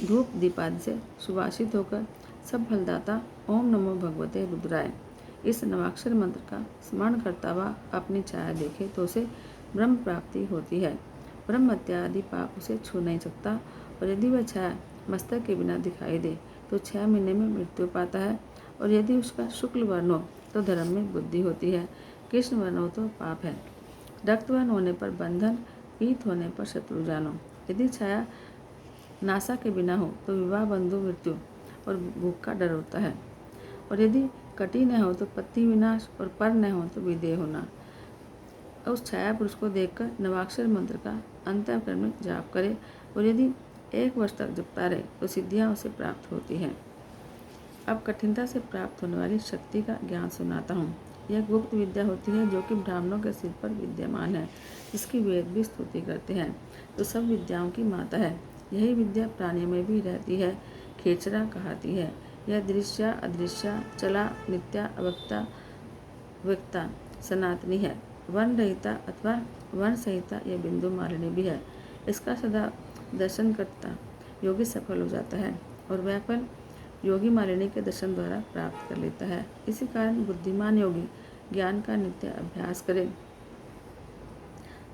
धूप दीपादि से सुवासित होकर सब फलदाता ओम नमो भगवते रुद्राय इस नवाक्षर मंत्र का स्मरण करता हुआ अपनी छाया देखे तो उसे ब्रह्म प्राप्ति होती है। ब्रह्म हत्या आदि पाप उसे छू नहीं सकता और यदि वह छाया मस्तक के बिना दिखाई दे तो 6 महीने में मृत्यु पाता है और यदि उसका शुक्ल वर्ण हो तो धर्म में बुद्धि होती है, कृष्ण वर्ण हो तो पाप है। रक्तवर्ण होने पर बंधन, पीत होने पर शत्रु जानो। यदि छाया नासा के बिना हो तो विवाह, बंधु, मृत्यु और भूख का डर होता है और यदि कटी न हो तो पति विनाश और पर न हो तो विदेह होना। उस छाया पुरुष को देखकर नवाक्षर मंत्र का अंतःकरण में जाप करे और यदि 1 वर्ष तक जपता रहे तो सिद्धियां उसे प्राप्त होती हैं। अब कठिनता से प्राप्त होने वाली शक्ति का ज्ञान सुनाता हूँ। यह गुप्त विद्या होती है जो कि ब्राह्मणों के सिर पर विद्यमान है, जिसकी वेद भी स्तुति करते हैं, तो सब विद्याओं की माता है। यही विद्या प्राणियों में भी रहती है, खेचरा कहती है। यह दृश्य अदृश्य चला नित्या अवक्ता व्यक्ता सनातनी है। वर्ण रहिता अथवा वर्ण सहिता यह बिंदु मालिनी भी है। इसका सदा दर्शन करता योगी सफल हो जाता है और वह फल योगी मालिनी के दर्शन द्वारा प्राप्त कर लेता है। इसी कारण बुद्धिमान योगी ज्ञान का नित्य अभ्यास करे।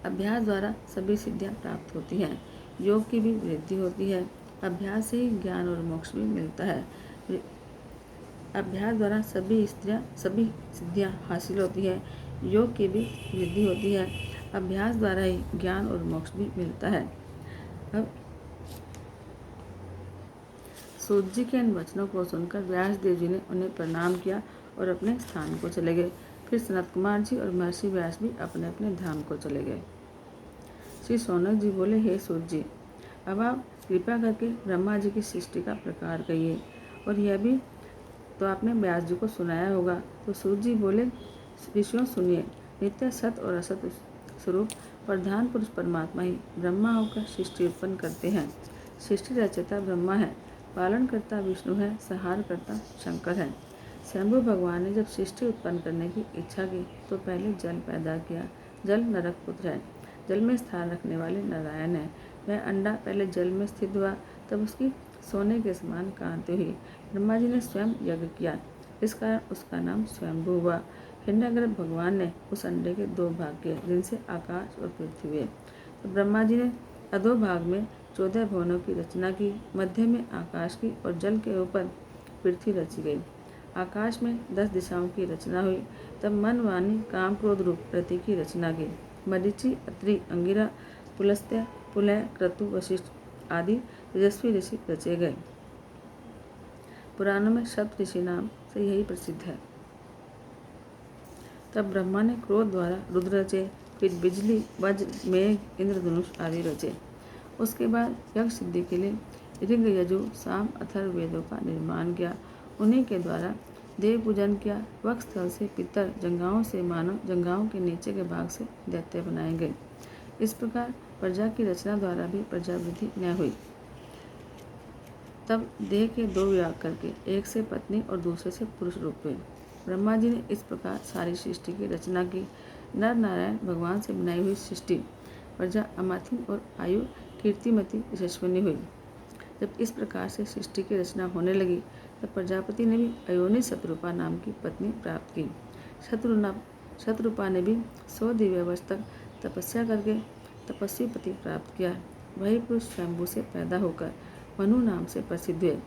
अभ्यास द्वारा सभी सिद्धियां प्राप्त होती हैं, योग की भी वृद्धि होती है। अभ्यास से ही ज्ञान और मोक्ष भी मिलता है। अभ्यास द्वारा सभी सिद्धियां हासिल होती है, योग की भी वृद्धि होती है। अभ्यास द्वारा ही ज्ञान और मोक्ष भी मिलता है। अब सूत जी के इन वचनों को सुनकर व्यास देव जी ने उन्हें प्रणाम किया और अपने स्थान को चले गए। फिर सनत कुमार जी और महर्षि व्यास भी अपने अपने धाम को चले गए। श्री शौनक जी बोले, हे सूत जी, अब आप कृपा करके ब्रह्मा जी की सृष्टि का प्रकार कहिए, और यह भी तो आपने व्यास जी को सुनाया होगा। तो सूत जी बोले, ऋषियों सुनिए, नित्य सत और असत स्वरूप प्रधान पुरुष परमात्मा ही ब्रह्मा होकर सृष्टि उत्पन्न करते हैं। सृष्टि रचयिता ब्रह्मा है, पालन करता विष्णु है, संहार करता शंकर है। शंभु भगवान ने जब सृष्टि उत्पन्न करने की इच्छा की तो पहले जल पैदा किया। जल नरक पुत्र है, जल में स्थान रखने वाले नारायण है। वह अंडा पहले जल में स्थित हुआ, तब उसकी सोने के समान कांति हुई। ब्रह्मा जी ने स्वयं यज्ञ किया, इस कारण उसका नाम स्वयंभू हुआ। हिरण्यगर्भ भगवान ने उस अंडे के 2 भाग किए, जिनसे आकाश और पृथ्वी हुए। तो ब्रह्मा जी ने अधो भाग में 14 भुवनों की रचना की, मध्य में आकाश की और जल के ऊपर पृथ्वी रची गई। आकाश में 10 दिशाओं की रचना हुई। तब मन, वाणी, काम, क्रोध रूप रति की रचना की। मरीचि, अत्रि, अंगिरा, पुलस्त्य, पुलह, क्रतु, वशिष्ठ आदि तेजस्वी ऋषि रचे गए। पुराणों में सप्त ऋषि नाम से यही प्रसिद्ध है। तब ब्रह्मा ने क्रोध द्वारा रुद्र रचे, फिर बिजली, वज्र, मेघ, इंद्रधनुष आदि रचे। उसके बाद यज्ञ सिद्धि के लिए ऋग, यजु, साम, अथर्व वेदों का निर्माण किया। उन्हीं के द्वारा देव पूजन किया। वक्ष स्थल से पितर, जंगाओं से मानव, जंगाओं के नीचे के भाग से दैत्य बनाए गए। इस प्रकार प्रजा की रचना द्वारा भी प्रजा वृद्धि न हुई। तब देह के 2 विभाग करके एक से पत्नी और दूसरे से पुरुष रूप हुए। ब्रह्मा जी ने इस प्रकार सारी सृष्टि की रचना की। नर नारायण भगवान से बनाई हुई सृष्टि प्रजा अमाथिन और आयु कीर्तिमती यशस्विनी हुई। जब इस प्रकार से सृष्टि की रचना होने लगी, तब प्रजापति ने भी अयोनि शत्रुपा नाम की पत्नी प्राप्त की। शत्रुपा ने भी 100 दिव्य वर्ष तक तपस्या करके तपस्वी पति प्राप्त किया। वही पुरुष शंभु से पैदा होकर मनु नाम से प्रसिद्ध हुए।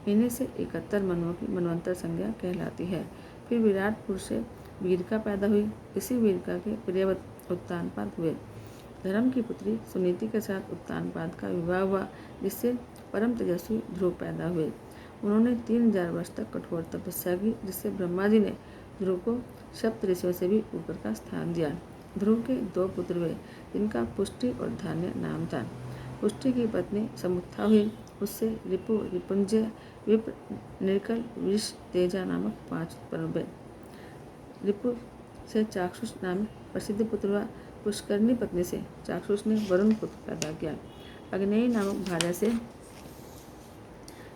इन्हीं से 71 मनुओं की मनवंतर संज्ञा कहलाती है। फिर विराट पुरुष से वीरका पैदा हुई। इसी वीरका के प्रियवत उत्तानपाद हुए। धर्म की पुत्री सुनीति के साथ उत्तानपाद का विवाह हुआ, जिससे परम तेजस्वी ध्रुव पैदा हुए। उन्होंने 3000 वर्ष तक कठोर तपस्या की, जिससे ब्रह्मा जी ने ध्रुव को सप्त ऋषियों से भी ऊपर का स्थान दिया। ध्रुव के 2 पुत्र हुए, जिनका पुष्टि और धान्य नाम था। पुष्टि की पत्नी समुत्था हुई। उससे रिपु, रिपुंजय, विप्र, निर्कल, विष, तेजा नामक 5 उत्पन्न हुए। रिपु से चाक्षुष नामक प्रसिद्ध पुत्र हुआ। पुष्करणी पत्नी से चाक्षुष ने वरुण पुत्र पैदा किया। अग्नेयी नामक भार्या से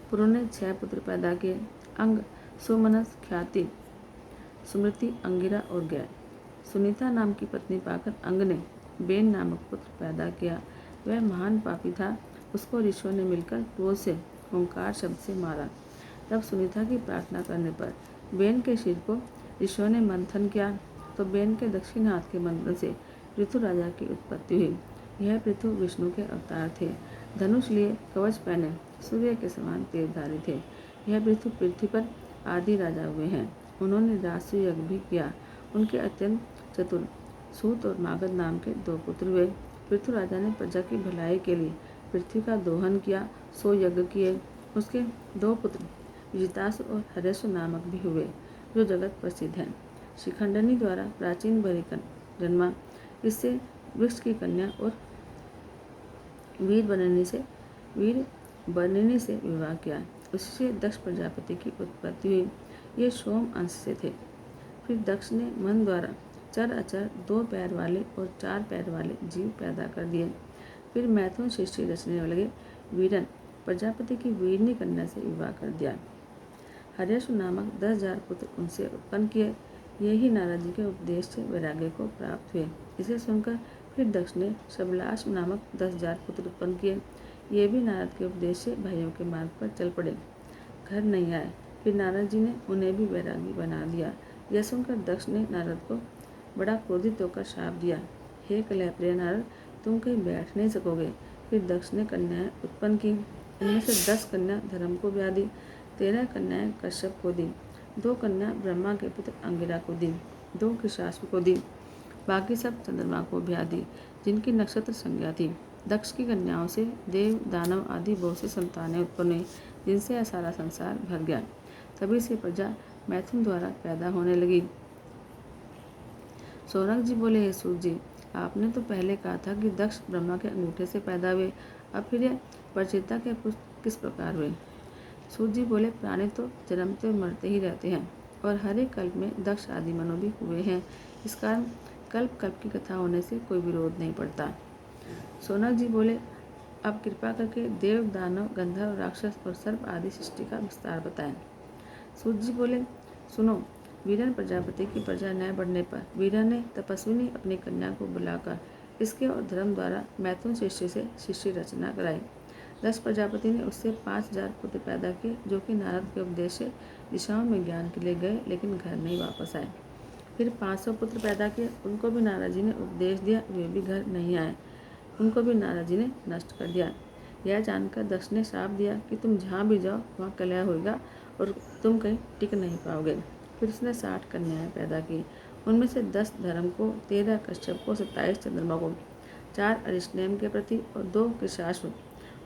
पुरु ने 6 पुत्र पैदा किए। अंग, सुमनस, ख्याति, सुमृति, अंगिरा और गै। सुनीता नाम की पत्नी पाकर अंग ने बेन नामक पुत्र पैदा किया। वह महान पापी था। उसको ऋषियों ने मिलकर क्रोध से ओंकार शब्द से मारा। तब सुनीता की प्रार्थना करने पर बेन के सिर को ऋषियों ने मंथन किया, तो बेन के दक्षिण हाथ के मंथन से पृथु राजा की उत्पत्ति हुई। यह पृथु विष्णु के अवतार थे। धनुष लिए, कवच पहने, सूर्य के समान तेजधारी थे। यह पृथु पृथ्वी पर आदि राजा हुए हैं। उन्होंने राजसूय यज्ञ भी किया। उनके अत्यंत चतुर सूत और मागध नाम के 2 पुत्र हुए। पृथु राजा ने प्रजा की भलाई के लिए पृथ्वी का दोहन किया, 100 यज्ञ किए। उसके 2 पुत्र विजितासु और हरेशु नामक भी हुए, जो जगत प्रसिद्ध हैं। शिखंडनी द्वारा प्राचीन बलि जन्मा। इससे वृक्ष की कन्या और वीर बर्णिनी से विवाह किया। उससे दक्ष प्रजापति की उत्पत्ति हुई। ये सोम अंश से थे। फिर दक्ष ने मन द्वारा चर अचर 2 पैर वाले और 4 पैर वाले जीव पैदा कर दिए। फिर मैथुन सृष्टि रचने लगे। वीरन प्रजापति की वीरनी कन्या से विवाह कर दिया। हरेशु नामक 10,000 पुत्र उनसे उत्पन्न किए। यही नारद जी के उपदेश से वैराग्य को प्राप्त हुए। इसे सुनकर फिर दक्ष ने शबलाश नामक 10,000 पुत्र उत्पन्न किए। ये भी नारद के उपदेश से भाइयों के मार्ग पर चल पड़े। घर नहीं आए। फिर नारद जी ने उन्हें भी वैरागी बना दिया। यह सुनकर दक्ष ने नारद को बड़ा क्रोधित होकर शाप दिया, हे कलह प्रिय नारद, तुम कहीं बैठ नहीं सकोगे। फिर दक्ष ने कन्याएं उत्पन्न की। इनमें से 10 कन्या धर्म को ब्याह दी, 13 कन्याएं कश्यप को दी, 2 कन्या ब्रह्मा के पुत्र अंगिरा को दी, 2 कृशाश्व को दी, बाकी सब चंद्रमा को ब्याह दी, जिनकी नक्षत्र संज्ञा थी। दक्ष की कन्याओं से देव दानव आदि बहुत सी संतानें उत्पन्न हुई, जिनसे यह सारा संसार भर गया। तभी से प्रजा मैथुन द्वारा पैदा होने लगी। सौनक जी बोले, हे सूत जी, आपने तो पहले कहा था कि दक्ष ब्रह्मा के अंगूठे से पैदा हुए, अब फिर यह प्रचेता के पुत्र किस प्रकार हुए। सूत जी बोले, प्राणी तो जन्मते और मरते ही रहते हैं, और हर एक कल्प में दक्ष आदि मनु भी हुए हैं। इस कारण कल्प कल्प की कथा होने से कोई विरोध नहीं पड़ता। सौनक जी बोले, अब कृपा करके देव दानव गंधर्व राक्षस और सर्प आदि सृष्टि का विस्तार बताएं। सूत जी बोले, सुनो, वीरन प्रजापति की प्रजा न बढ़ने पर वीरा ने तपस्विनी अपनी कन्या को बुलाकर इसके और धर्म द्वारा मैथुन शिष्य से शिष्य रचना कराई। दक्ष प्रजापति ने उससे 5000 पुत्र पैदा किए, जो कि नारद के उपदेश से दिशाओं में ज्ञान के लिए गए, लेकिन घर नहीं वापस आए। फिर 500 पुत्र पैदा किए, उनको भी नारद जी ने उपदेश दिया, वे भी घर नहीं आए, उनको भी नारद जी ने नष्ट कर दिया। यह जानकर दक्ष ने शाप दिया कि तुम जहाँ भी जाओ वहाँ कलह होगा और तुम कहीं टिक नहीं पाओगे। फिर उसने 60 कन्याएं पैदा की, उनमें से 10 धर्म को, 13 कश्यप को, 27 चंद्रमा को, 4 अरिष्टनेम के प्रति और 2 कृशाश्व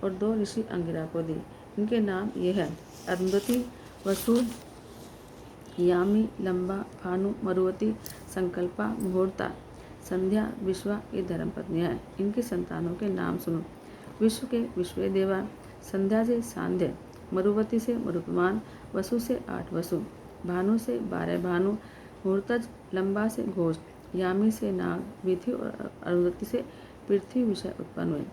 और 2 ऋषि अंगिरा को दी। इनके नाम ये हैं, अरुंधति, वसु, यामी, लंबा, भानु, मरुवती, संकल्पा, मुहूर्ता, संध्या, विश्वा ये धर्म पत्नियाँ हैं। इनकी संतानों के नाम सुनो। विश्व के विश्वे देवा, संध्या से सांध्य, मरुवती से मरुपमान, वसु से 8 वसु, भानु से 12 भानु, मुहूर्तज, लंबा से घोष, यामी से नाग, विधि और अरुंधति से पृथ्वी विषय उत्पन्न हुए।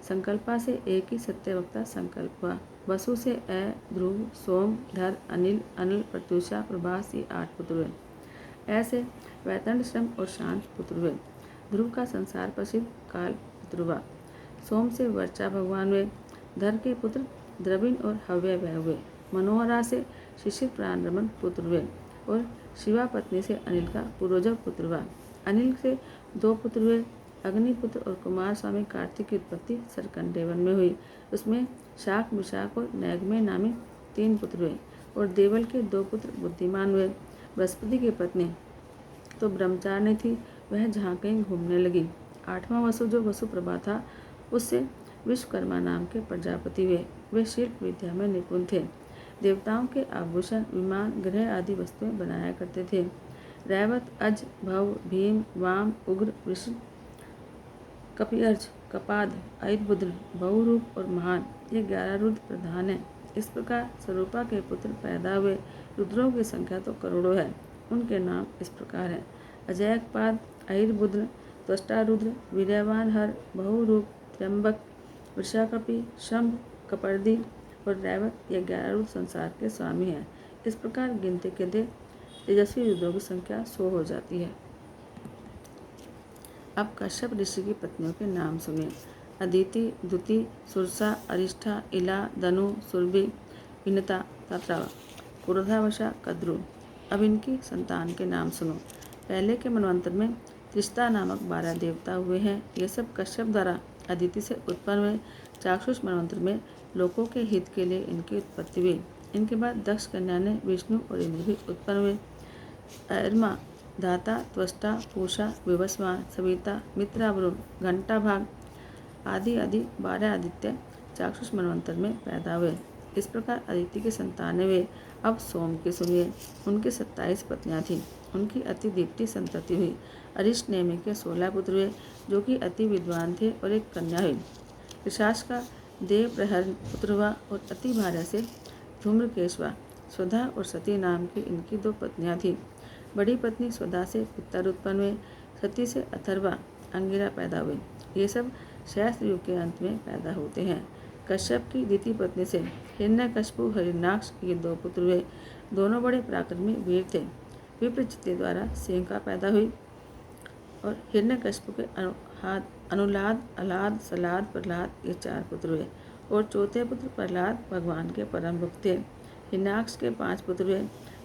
संकल्पा से एक ही सत्यवक्ता संकल्प हुआ। वसु से अ, ध्रुव, सोम, धर, अनिल, अनल, प्रत्युषा, प्रभास ये 8 पुत्र हुए। ऐसे वैतंड, श्रम और शांत पुत्र हुए। ध्रुव का संसार प्रसिद्ध काल पुत्र हुआ। सोम से वर्चा भगवान हुए। धर के पुत्र द्रविण और हव्यय हुए। मनोहरा से शिशिर प्राणरमन पुत्र हुए और शिवा पत्नी से अनिल का पूर्वज पुत्र हुआ। अनिल से 2 पुत्र हुए, अग्निपुत्र और कुमार स्वामी कार्तिक की उत्पत्ति सरकंडेवन में हुई। उसमें शाक, विशाख और नैगमय नामी 3 पुत्र हुए और देवल के 2 पुत्र बुद्धिमान हुए। बृहस्पति की पत्नी तो ब्रह्मचारिणी थी, वह जहाँ कहीं घूमने लगी। 8वां वसु जो वसुप्रभा था, उससे विश्वकर्मा नाम के प्रजापति हुए। वे शिल्प विद्या में निपुण थे। देवताओं के आभूषण, विमान, ग्रह आदि वस्तुएं बनाया करते थे। रैवत, अज, भव, भीम, वाम, उग्र, वृषभ, कपिअर्ज, कपाद, आयुर्बुद्र, बहुरूप और महान ये 11 रुद्र प्रधान हैं। इस प्रकार स्वरूपा के पुत्र पैदा हुए। रुद्रों की संख्या तो करोड़ों है। उनके नाम इस प्रकार हैं, अजयकपाद, आयुर्बुद्र, त्वष्टा रुद्र, वीर्यवान हर, बहुरूप, त्र्यंबक, वृषाकपि, शंभ, कपर्दी और रैवत ये 11 रुद्र संसार के स्वामी हैं। इस प्रकार गिनते के दे तेजस्वी रुद्रों की संख्या 100 हो जाती है। अब कश्यप ऋषि की पत्नियों के नाम सुनिए। अदिति, दुति, सुरसा, अरिष्ठा, इला, धनु, सुरभि, विनता, तत्रा, पुरोधावशा, कद्रु। अब इनकी संतान के नाम सुनो। पहले के मनवंतर में त्रिष्टा नामक 12 देवता हुए हैं। ये सब कश्यप द्वारा अदिति से उत्पन्न हुए। चाक्षुष मनवंतर में लोगों के हित के लिए इनकी उत्पत्ति हुई। इनके बाद दक्ष कन्या ने विष्णु और इंद्र भी उत्पन्न हुए। अर्मा, धाता, त्वष्टा, पूषा, विवस्वान, सविता, मित्रा, वरुण, घंटा भाग आदि 12 आदित्य चाक्षुष मनवंतर में पैदा हुए। इस प्रकार अदिति की संतानें हुए। अब सोम की सुनिए। उनकी 27 पत्नियां थीं। उनकी अति दीप्ति संतति हुई। अरिष्ट नेमि के 16 पुत्र हुए, जो कि अति विद्वान थे, और एक कन्या हुई। ऋषाश का देव प्रहर पुत्र हुआ और अति भार्य से धूम्रकेशवा। स्वधा और सती नाम की इनकी 2 पत्नियां थीं। बड़ी पत्नी स्वधा से पितर उत्पन्न हुए। सती से अथर्वा, अंगिरा पैदा हुए। ये सब सहस्त्र युग के अंत में पैदा होते हैं। कश्यप की द्वितीय पत्नी से हिरण्यकशिपु, हिरण्याक्ष ये 2 पुत्र हुए। दोनों बड़े पराक्रमी वीर थे। विप्रचिति द्वारा सिंहिका पैदा हुई और हिरण्यकशिपु के अनुलाद, अलाद, सलाद, प्रहलाद ये 4 पुत्र हुए और चौथे पुत्र प्रहलाद भगवान के परम भक्त थे। हिरण्याक्ष के 5 पुत्र हुए,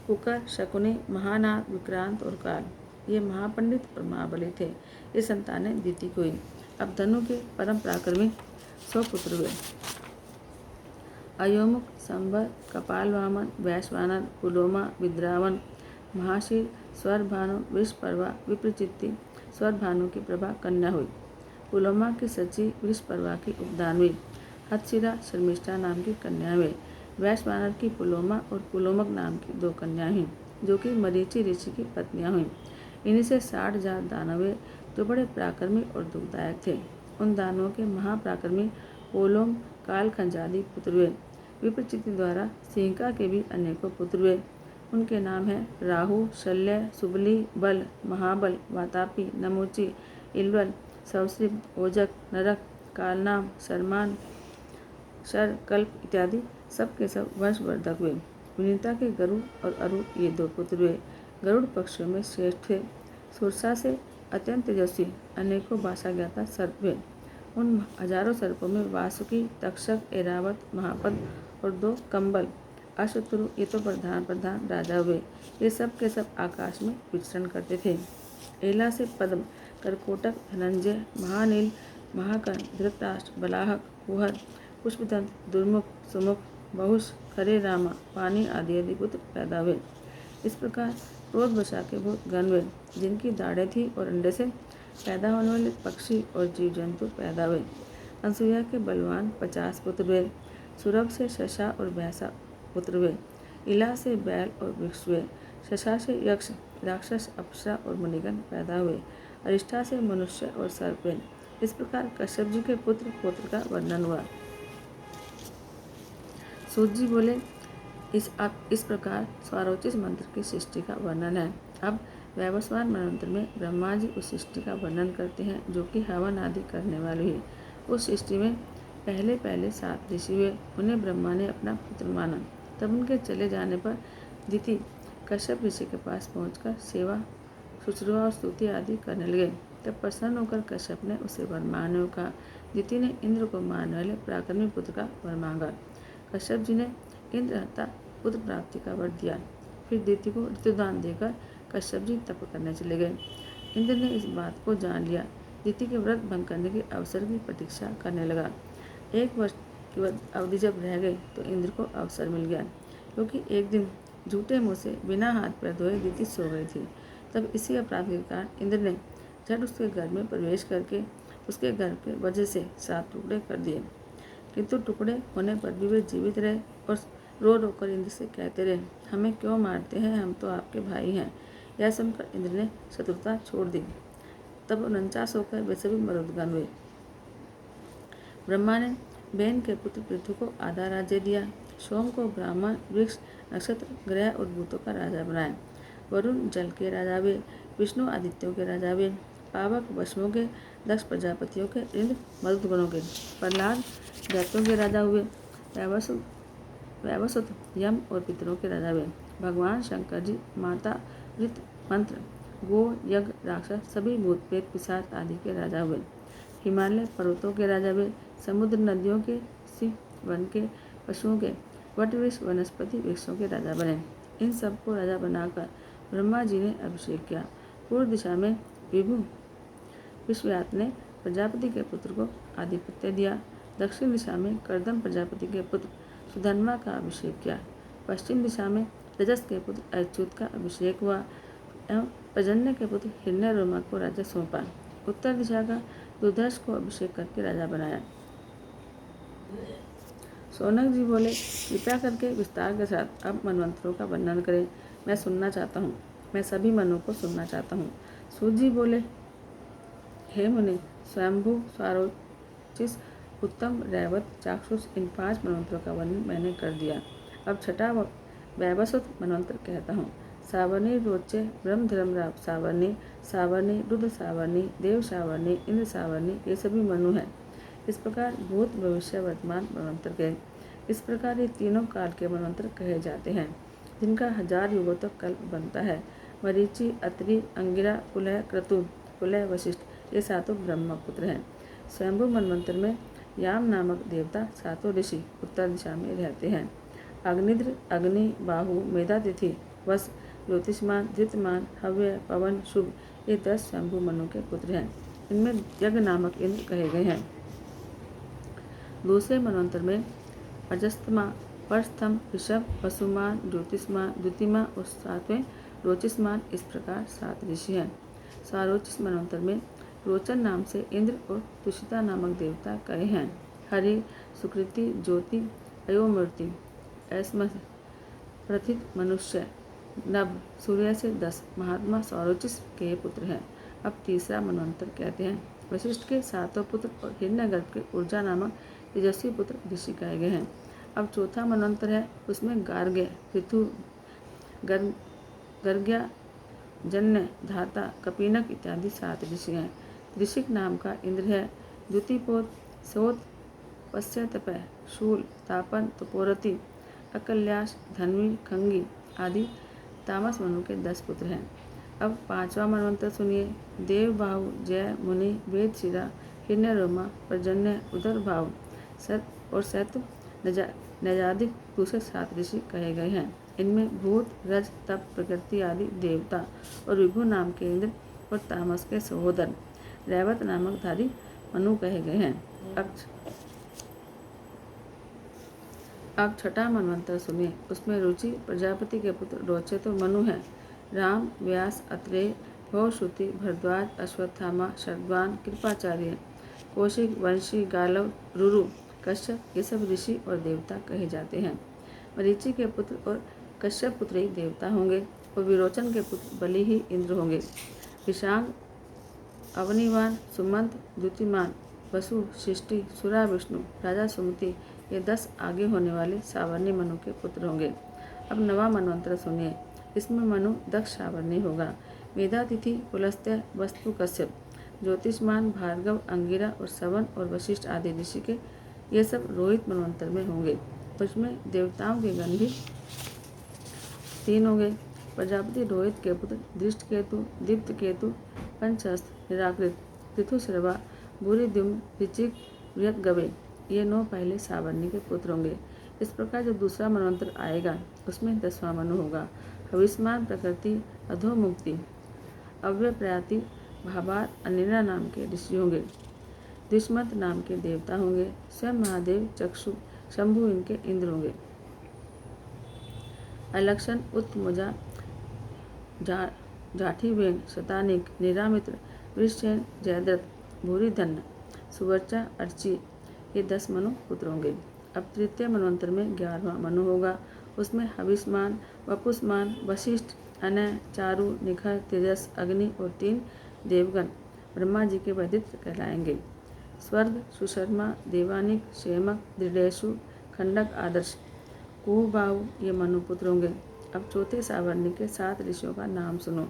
कुकर, शकुनी, महानाद, विक्रांत और काल। ये महापंडित और महाबली थे। ये संतानें दीति को हुई। अब धनु के परम पराक्रमी 100 पुत्र हुए। अयोमुख, संबर, कपाल वामन, वैश्वानर, पुलोमा, विद्रावन, महाशीर, स्वर भानु, वृषपर्वा, विप्रचित्ति। स्वर भानु की प्रभा कन्या हुई। पुलोमा की सची, वृषपर्वा की उपदान हुई। हथशिरा, शर्मिष्ठा नाम की कन्या हुई। वैश्वानर की पुलोमा और पुलोमक नाम की 2 कन्या हुई, जो कि मरीचि ऋषि की पत्नियां हुई। इन्हीं से 60 हजार दानव हुए, जो बड़े पराक्रमी और दुखदायक थे। उन दानवों के महापराक्रमी पोलोम, कालखंजादि पुत्र हुए। विप्रचित्ति द्वारा सिंहिका के भी अनेकों पुत्र हुए। उनके नाम हैं राहु, शल्य, सुबली, बल, महाबल, वातापी, नमोची, इलवल, सवश्रिप, ओजक, नरक, कालनाम, शर्मान, शर, कल्प इत्यादि। सब के सब वंशवर्धक हुए। विनीता के गरुड़ और अरुण ये 2 पुत्र हुए। गरुड़ पक्षियों में श्रेष्ठ थे। सुरसा से अत्यंत तेजस्वी अनेकों भाषा ज्ञाता सर्प हुए। उन हजारों सर्पों में वासुकी, तक्षक, ऐरावत, महापद और 2 कंबल, अशत्रु ये तो प्रधान राजा हुए। ये सब के सब आकाश में विचरण करते थे। एला से पद्म, करकोटक, धनंजय, महानील, महाकर्ण, धृतराष्ट्र, बलाहक, कुहर, पुष्पदंत, दुर्मुख, सुमुख, बहुश, खरे रामा, पानी आदि पुत्र पैदा हुए। इस प्रकार क्रोध वशा के बहुत गण हुए, जिनकी दाढ़ें थी और अंडे से पैदा होने वाले पक्षी और जीव जंतु पैदा हुए। अनसुईया के बलवान 50 पुत्र हुए। सुरभ से शशा और भैंसा पुत्र हुए। इला से बैल और वृक्ष हुए। शशा से यक्ष, राक्षस, अप्सरा और मुनिगण पैदा हुए। अरिष्ठा से मनुष्य और सर्प हुए। इस प्रकार कश्यप जी के पुत्र पौत्र का वर्णन हुआ। सूत जी बोले, इस प्रकार स्वारोचिष मंत्र की सृष्टि का वर्णन है। अब वैवस्वान मनंत्र में ब्रह्मा जी उस सृष्टि का वर्णन करते हैं, जो कि हवन आदि करने वाली हुई। उस सृष्टि में पहले 7 ऋषि हुए। उन्हें ब्रह्मा ने अपना पुत्र माना। तब उनके चले जाने पर दिति कश्यप ऋषि के पास पहुंचकर सेवा, शुश्रूषा और स्तुति आदि करने लगे। तब प्रसन्न होकर कश्यप ने उसे वर मांगने को कहा। दिति ने इंद्र को मारने वाले पराक्रमी पुत्र का वर मांगा। कश्यप जी ने इंद्रहत्ता पुत्र प्राप्ति का वर दिया। फिर दिति को ऋतुदान देकर कश्यप जी तप करने चले गए। इंद्र ने इस बात को जान लिया। दिति के व्रत भंग करने के अवसर की प्रतीक्षा करने लगा। 1 वर्ष की अवधि जब रह गई तो इंद्र को अवसर मिल गया, क्योंकि एक दिन झूठे मुँह से बिना हाथ पैर धोए दिति सो गई थी। तब इसी अपराध के कारण इंद्र ने झट उसके घर में प्रवेश करके उसके घर के वजह से 7 टुकड़े कर दिए। किंतु टुकड़े होने पर भी वे जीवित रहे और रो रो कर इंद्र से कहते रहे, हमें क्यों मारते हैं, हम तो आपके भाई हैं। यह सुनकर इंद्र ने शत्रुता छोड़ दी। तब 49 होकर वे सभी मरुदगण हुए। ब्रह्मा ने बेन के पुत्र पृथु को आधा राज्य दिया। सोम को ब्राह्मण, वृक्ष, नक्षत्र, ग्रह और भूतों का राजा बनाया। वरुण जल के राजा हुए। विष्णु आदित्यों के राजा हुए। पावक वशमों के, दक्ष प्रजापतियों के, इंद्र मरुदगणों के, प्रहलाद दैत्यों के राजा हुए। वैवस्वत यम और पितरों के राजा हुए। भगवान शंकर जी माता, ऋत, मंत्र, गो, यज्ञ, राक्षस, सभी भूत प्रेत पिशाच आदि के राजा हुए। हिमालय पर्वतों के राजा हुए। समुद्र, नदियों के, सिंह, वन के, पशुओं के, वट वृक्ष, वनस्पति वृक्षों के राजा बने। इन सबको राजा बनाकर ब्रह्मा जी ने अभिषेक किया। पूर्व दिशा में विभु विश्वयात ने प्रजापति के पुत्र को आधिपत्य दिया। दक्षिण दिशा में कर्दम प्रजापति के पुत्र सुधन्वा का अभिषेक किया। पश्चिम दिशा में रजस के पुत्र अच्युत का अभिषेक हुआ एवं प्रजन्य के पुत्र हिरण्यरोमा को राज्य सौंपा। उत्तर दिशा का दुर्धर्ष को अभिषेक करके राजा बनाया। शौनक जी बोले, कृपया करके विस्तार के साथ अब मनवंतरों का वर्णन करें। मैं सुनना चाहता हूँ, मैं सभी मनों को सुनना चाहता हूँ। सूत जी बोले, हे मुनि, स्वयंभू, स्वारोचिष, उत्तम, रैवत, चाक्षुष इन 5 मनवंतरों का वर्णन मैंने कर दिया। अब छठा वैवस्वत मनवंतर कहता हूँ। सावर्णी, रोचे, ब्रह्म धर्म सावर्णी, सावर्णी, रुद्र सावर्णी, देव सावर्णी, इंद्र सावर्णी ये सभी मनु हैं। इस प्रकार भूत, भविष्य, वर्तमान मनवंतर गए। इस प्रकार ये तीनों काल के मनवंतर कहे जाते हैं, जिनका 1000 युगों तक कल्प बनता है। मरीचि, अत्रि, अंगिरा, कुलह, क्रतु, कुलह, वशिष्ठ ये 7 ब्रह्मपुत्र हैं। स्वयंभू मनवंतर में याम नामक देवता सातों ऋषि उत्तर दिशा में रहते हैं। अग्निद्र, अग्नि, बाहु, मेधातिथि, वस, ज्योतिष्मान, धृतमान, हव्य, पवन, शुभ ये 10 शंभु मनु के पुत्र हैं। इनमें यज्ञ नामक इंद्र कहे गए हैं। दूसरे मनवंतर में अजस्तमा, परस्थम, ऋषभ, वसुमान, ज्योतिष्मान, द्युतिमा और 7वें रोचिष्मान, इस प्रकार 7 ऋषि हैं। सारोचिस मनवंतर में रोचन नाम से इंद्र और तुषिता नामक देवता कहे हैं। हरि, सुकृति, ज्योति, अयोमूर्ति, ऐस्मस, प्रथित, मनुष्य, नभ, सूर्य से 10 महात्मा सौरोचिस के ये पुत्र हैं। अब तीसरा मनवंतर कहते हैं। वशिष्ठ के 7 पुत्र और हिरण्यगर्भ के ऊर्जा नामक तेजस्वी पुत्र ऋषि कहे गए हैं। अब चौथा मनवंतर है, उसमें गार्ग्य, पृथु, गर्ग्या, जन्य, धाता, कपिनक इत्यादि 7 ऋषि हैं। ऋषिक नाम का इंद्र है द्युतिपोत, सोत, पश्यतपय, शूल, तापन, तपोरति, अकल्याश, धन्वी, खंगी आदि तामस मनु के 10 पुत्र हैं। अब 5वां मनवंतर सुनिए। देवबाहु, जय, मुनि, वेदशिरा, हिरण्यरोमा, पर्जन्य, उदरभाव, सत और सत, नजादिक दूसरे 7 ऋषि कहे गए हैं। इनमें भूत, रज, तप, प्रकृति आदि देवता और विभु नाम के इंद्र और तामस के सहोदर रैवत नामक धारी मनु कहे गए हैं। अब छठा मनवंतर सुनिए। उसमें रुचि, प्रजापति के पुत्र रोचते मनु हैं। राम, व्यास, अत्रेय, भवश्रुति, भरद्वाज, अश्वत्थामा, शर्द्वान, कृपाचार्य, कौशिक, वंशी, गालव, रुरु, कश्यप ये सब ऋषि और देवता कहे जाते हैं। मरीचि के पुत्र और कश्यप पुत्र ही देवता होंगे और विरोचन के पुत्र बलि ही इंद्र होंगे। विशांग, अवनिवान, सुमंत, द्युतिमान, वसु, शिष्टि, सुरा, विष्णु, राजा सुमति ये 10 आगे होने वाले सावर्णी मनु के पुत्र होंगे। अब 9वां मनवंतर सुनिए। इसमें मनु दक्ष सावर्णी होगा। मेधातिथि, पुलस्त्य, वस्तु, कश्यप, ज्योतिष्मान, भार्गव, अंगिरा और सवन और वशिष्ठ आदि ऋषि के ये सब रोहित मनवंतर में होंगे। उसमें देवताओं के गण भी 3 होंगे। प्रजापति रोहित के पुत्र दृष्टकेतु, दीप्तकेतु, पंचहस्त, निराकृत, पृथुश्रवा, भूरिद्युम्न, ऋचिक, बृहद्गवे ये 9 पहले सावर्णी के पुत्र होंगे। इस प्रकार जो दूसरा मनवंतर आएगा उसमें 10वां मनु होगा। हविष्मान, प्रकृति, अधोमुक्ति, अव्यप्रयाति, भाबार, अनिरा नाम के ऋषि होंगे। दुष्मत नाम के देवता होंगे। स्वयं महादेव, चक्षु, शंभु इनके इंद्र होंगे। अलक्षण, उत्तमुजा, जाठीवेन, शतानिक, निरामित्र, वृषसेन, जयद्रथ, भूरिधन्य, सुवर्चा, अर्ची ये 10 मनु पुत्र होंगे। अब तृतीय मनवंतर में 11वां मनु होगा। उसमें हविष्मान, वपुष्मान, वशिष्ठ, अनय, चारु, निखर, तेजस, अग्नि और 3 देवगण ब्रह्मा जी के वैदित्र कहलाएंगे। स्वर्ग, सुशर्मा, देवानिक, क्षेमक, दृढ़ेशु, खंडक, आदर्श, कुहबाहु ये मनु पुत्र होंगे। अब चौथे सावर्णी के 7 ऋषियों का नाम सुनो।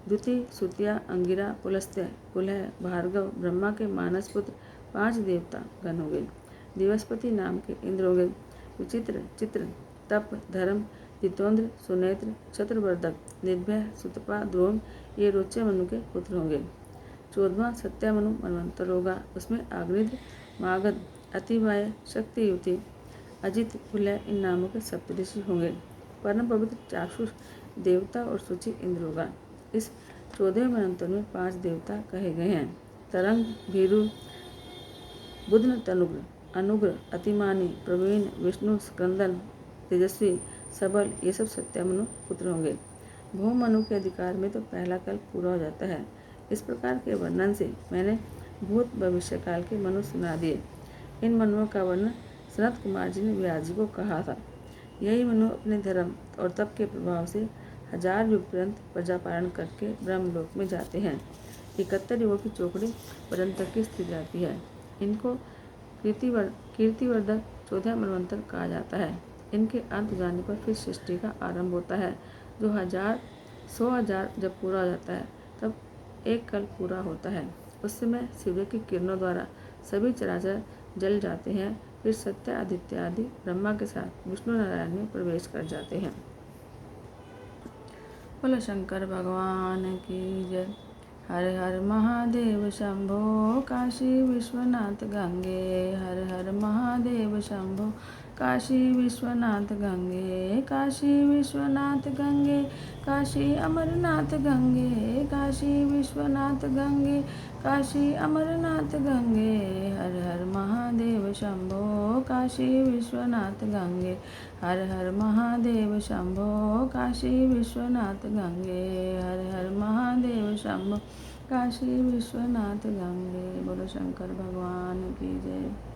द्युति, सुतिया, अंगिरा, पुलस्त्य, कुलह, भार्गव, ब्रह्मा के मानस पुत्र 5 देवता गण होंगे। दिवस्पति नाम के इंद्र होंगे। विचित्र, चित्र, तप, धर्म, दितोन्द्र, सुनेत्र, छत्रवर्धक, निर्भय, सुतपा, द्रोण ये रोचे मनु के पुत्र होंगे। 14वां सत्यमनु मनवंतर होगा। उसमें आग्निद्र, मागध, अतिवाय, शक्तियुति, अजित, कुलय इन नामों के सप्तऋषि होंगे। परम पवित्र चाक्षुष देवता और सूचि इंद्र होगा। इस 14वें मनवंतर में 5 देवता कहे गए हैं। तरंग, भीरु, बुधन, तनुग्र, अनुग्र, अतिमानी, प्रवीण, विष्णु, स्कंदन, तेजस्वी, सबल ये सब सत्यमनु पुत्र होंगे। भूमनु के अधिकार में तो पहला कल्प पूरा हो जाता है। इस प्रकार के वर्णन से मैंने भूत भविष्य काल के मनु सुना दिए। इन मनुओं का वर्णन सनत कुमार जी ने व्यास जी को कहा था। यही मनु अपने धर्म और तप के प्रभाव से 1000 युग पर्यंत प्रजा पालन करके ब्रह्मलोक में जाते हैं। 71 युगों की चौकड़ी पर्यंत तक की स्थिति जाती है। इनको कीर्तिवर्धक 14 मनवंतर कहा जाता है। इनके अंत जाने पर फिर सृष्टि का आरंभ होता है। जो 100,000 जब पूरा हो जाता है तब एक कल्प पूरा होता है। उस समय सूर्य की किरणों द्वारा सभी चराचर जल जाते हैं। फिर सत्य, आदित्य आदि ब्रह्मा के साथ विष्णु नारायण में प्रवेश कर जाते हैं। बोलो शंकर भगवान की जय। हर हर महादेव शंभो काशी विश्वनाथ गंगे। हर हर महादेव शंभो काशी विश्वनाथ गंगे। काशी विश्वनाथ गंगे, काशी अमरनाथ गंगे। काशी विश्वनाथ गंगे, काशी अमरनाथ गंगे। हर हर महादेव शंभो काशी विश्वनाथ गंगे। हर हर महादेव शंभो काशी विश्वनाथ गंगे। हर हर महादेव शंभो काशी विश्वनाथ गंगे। बोलो शंकर भगवान की जय।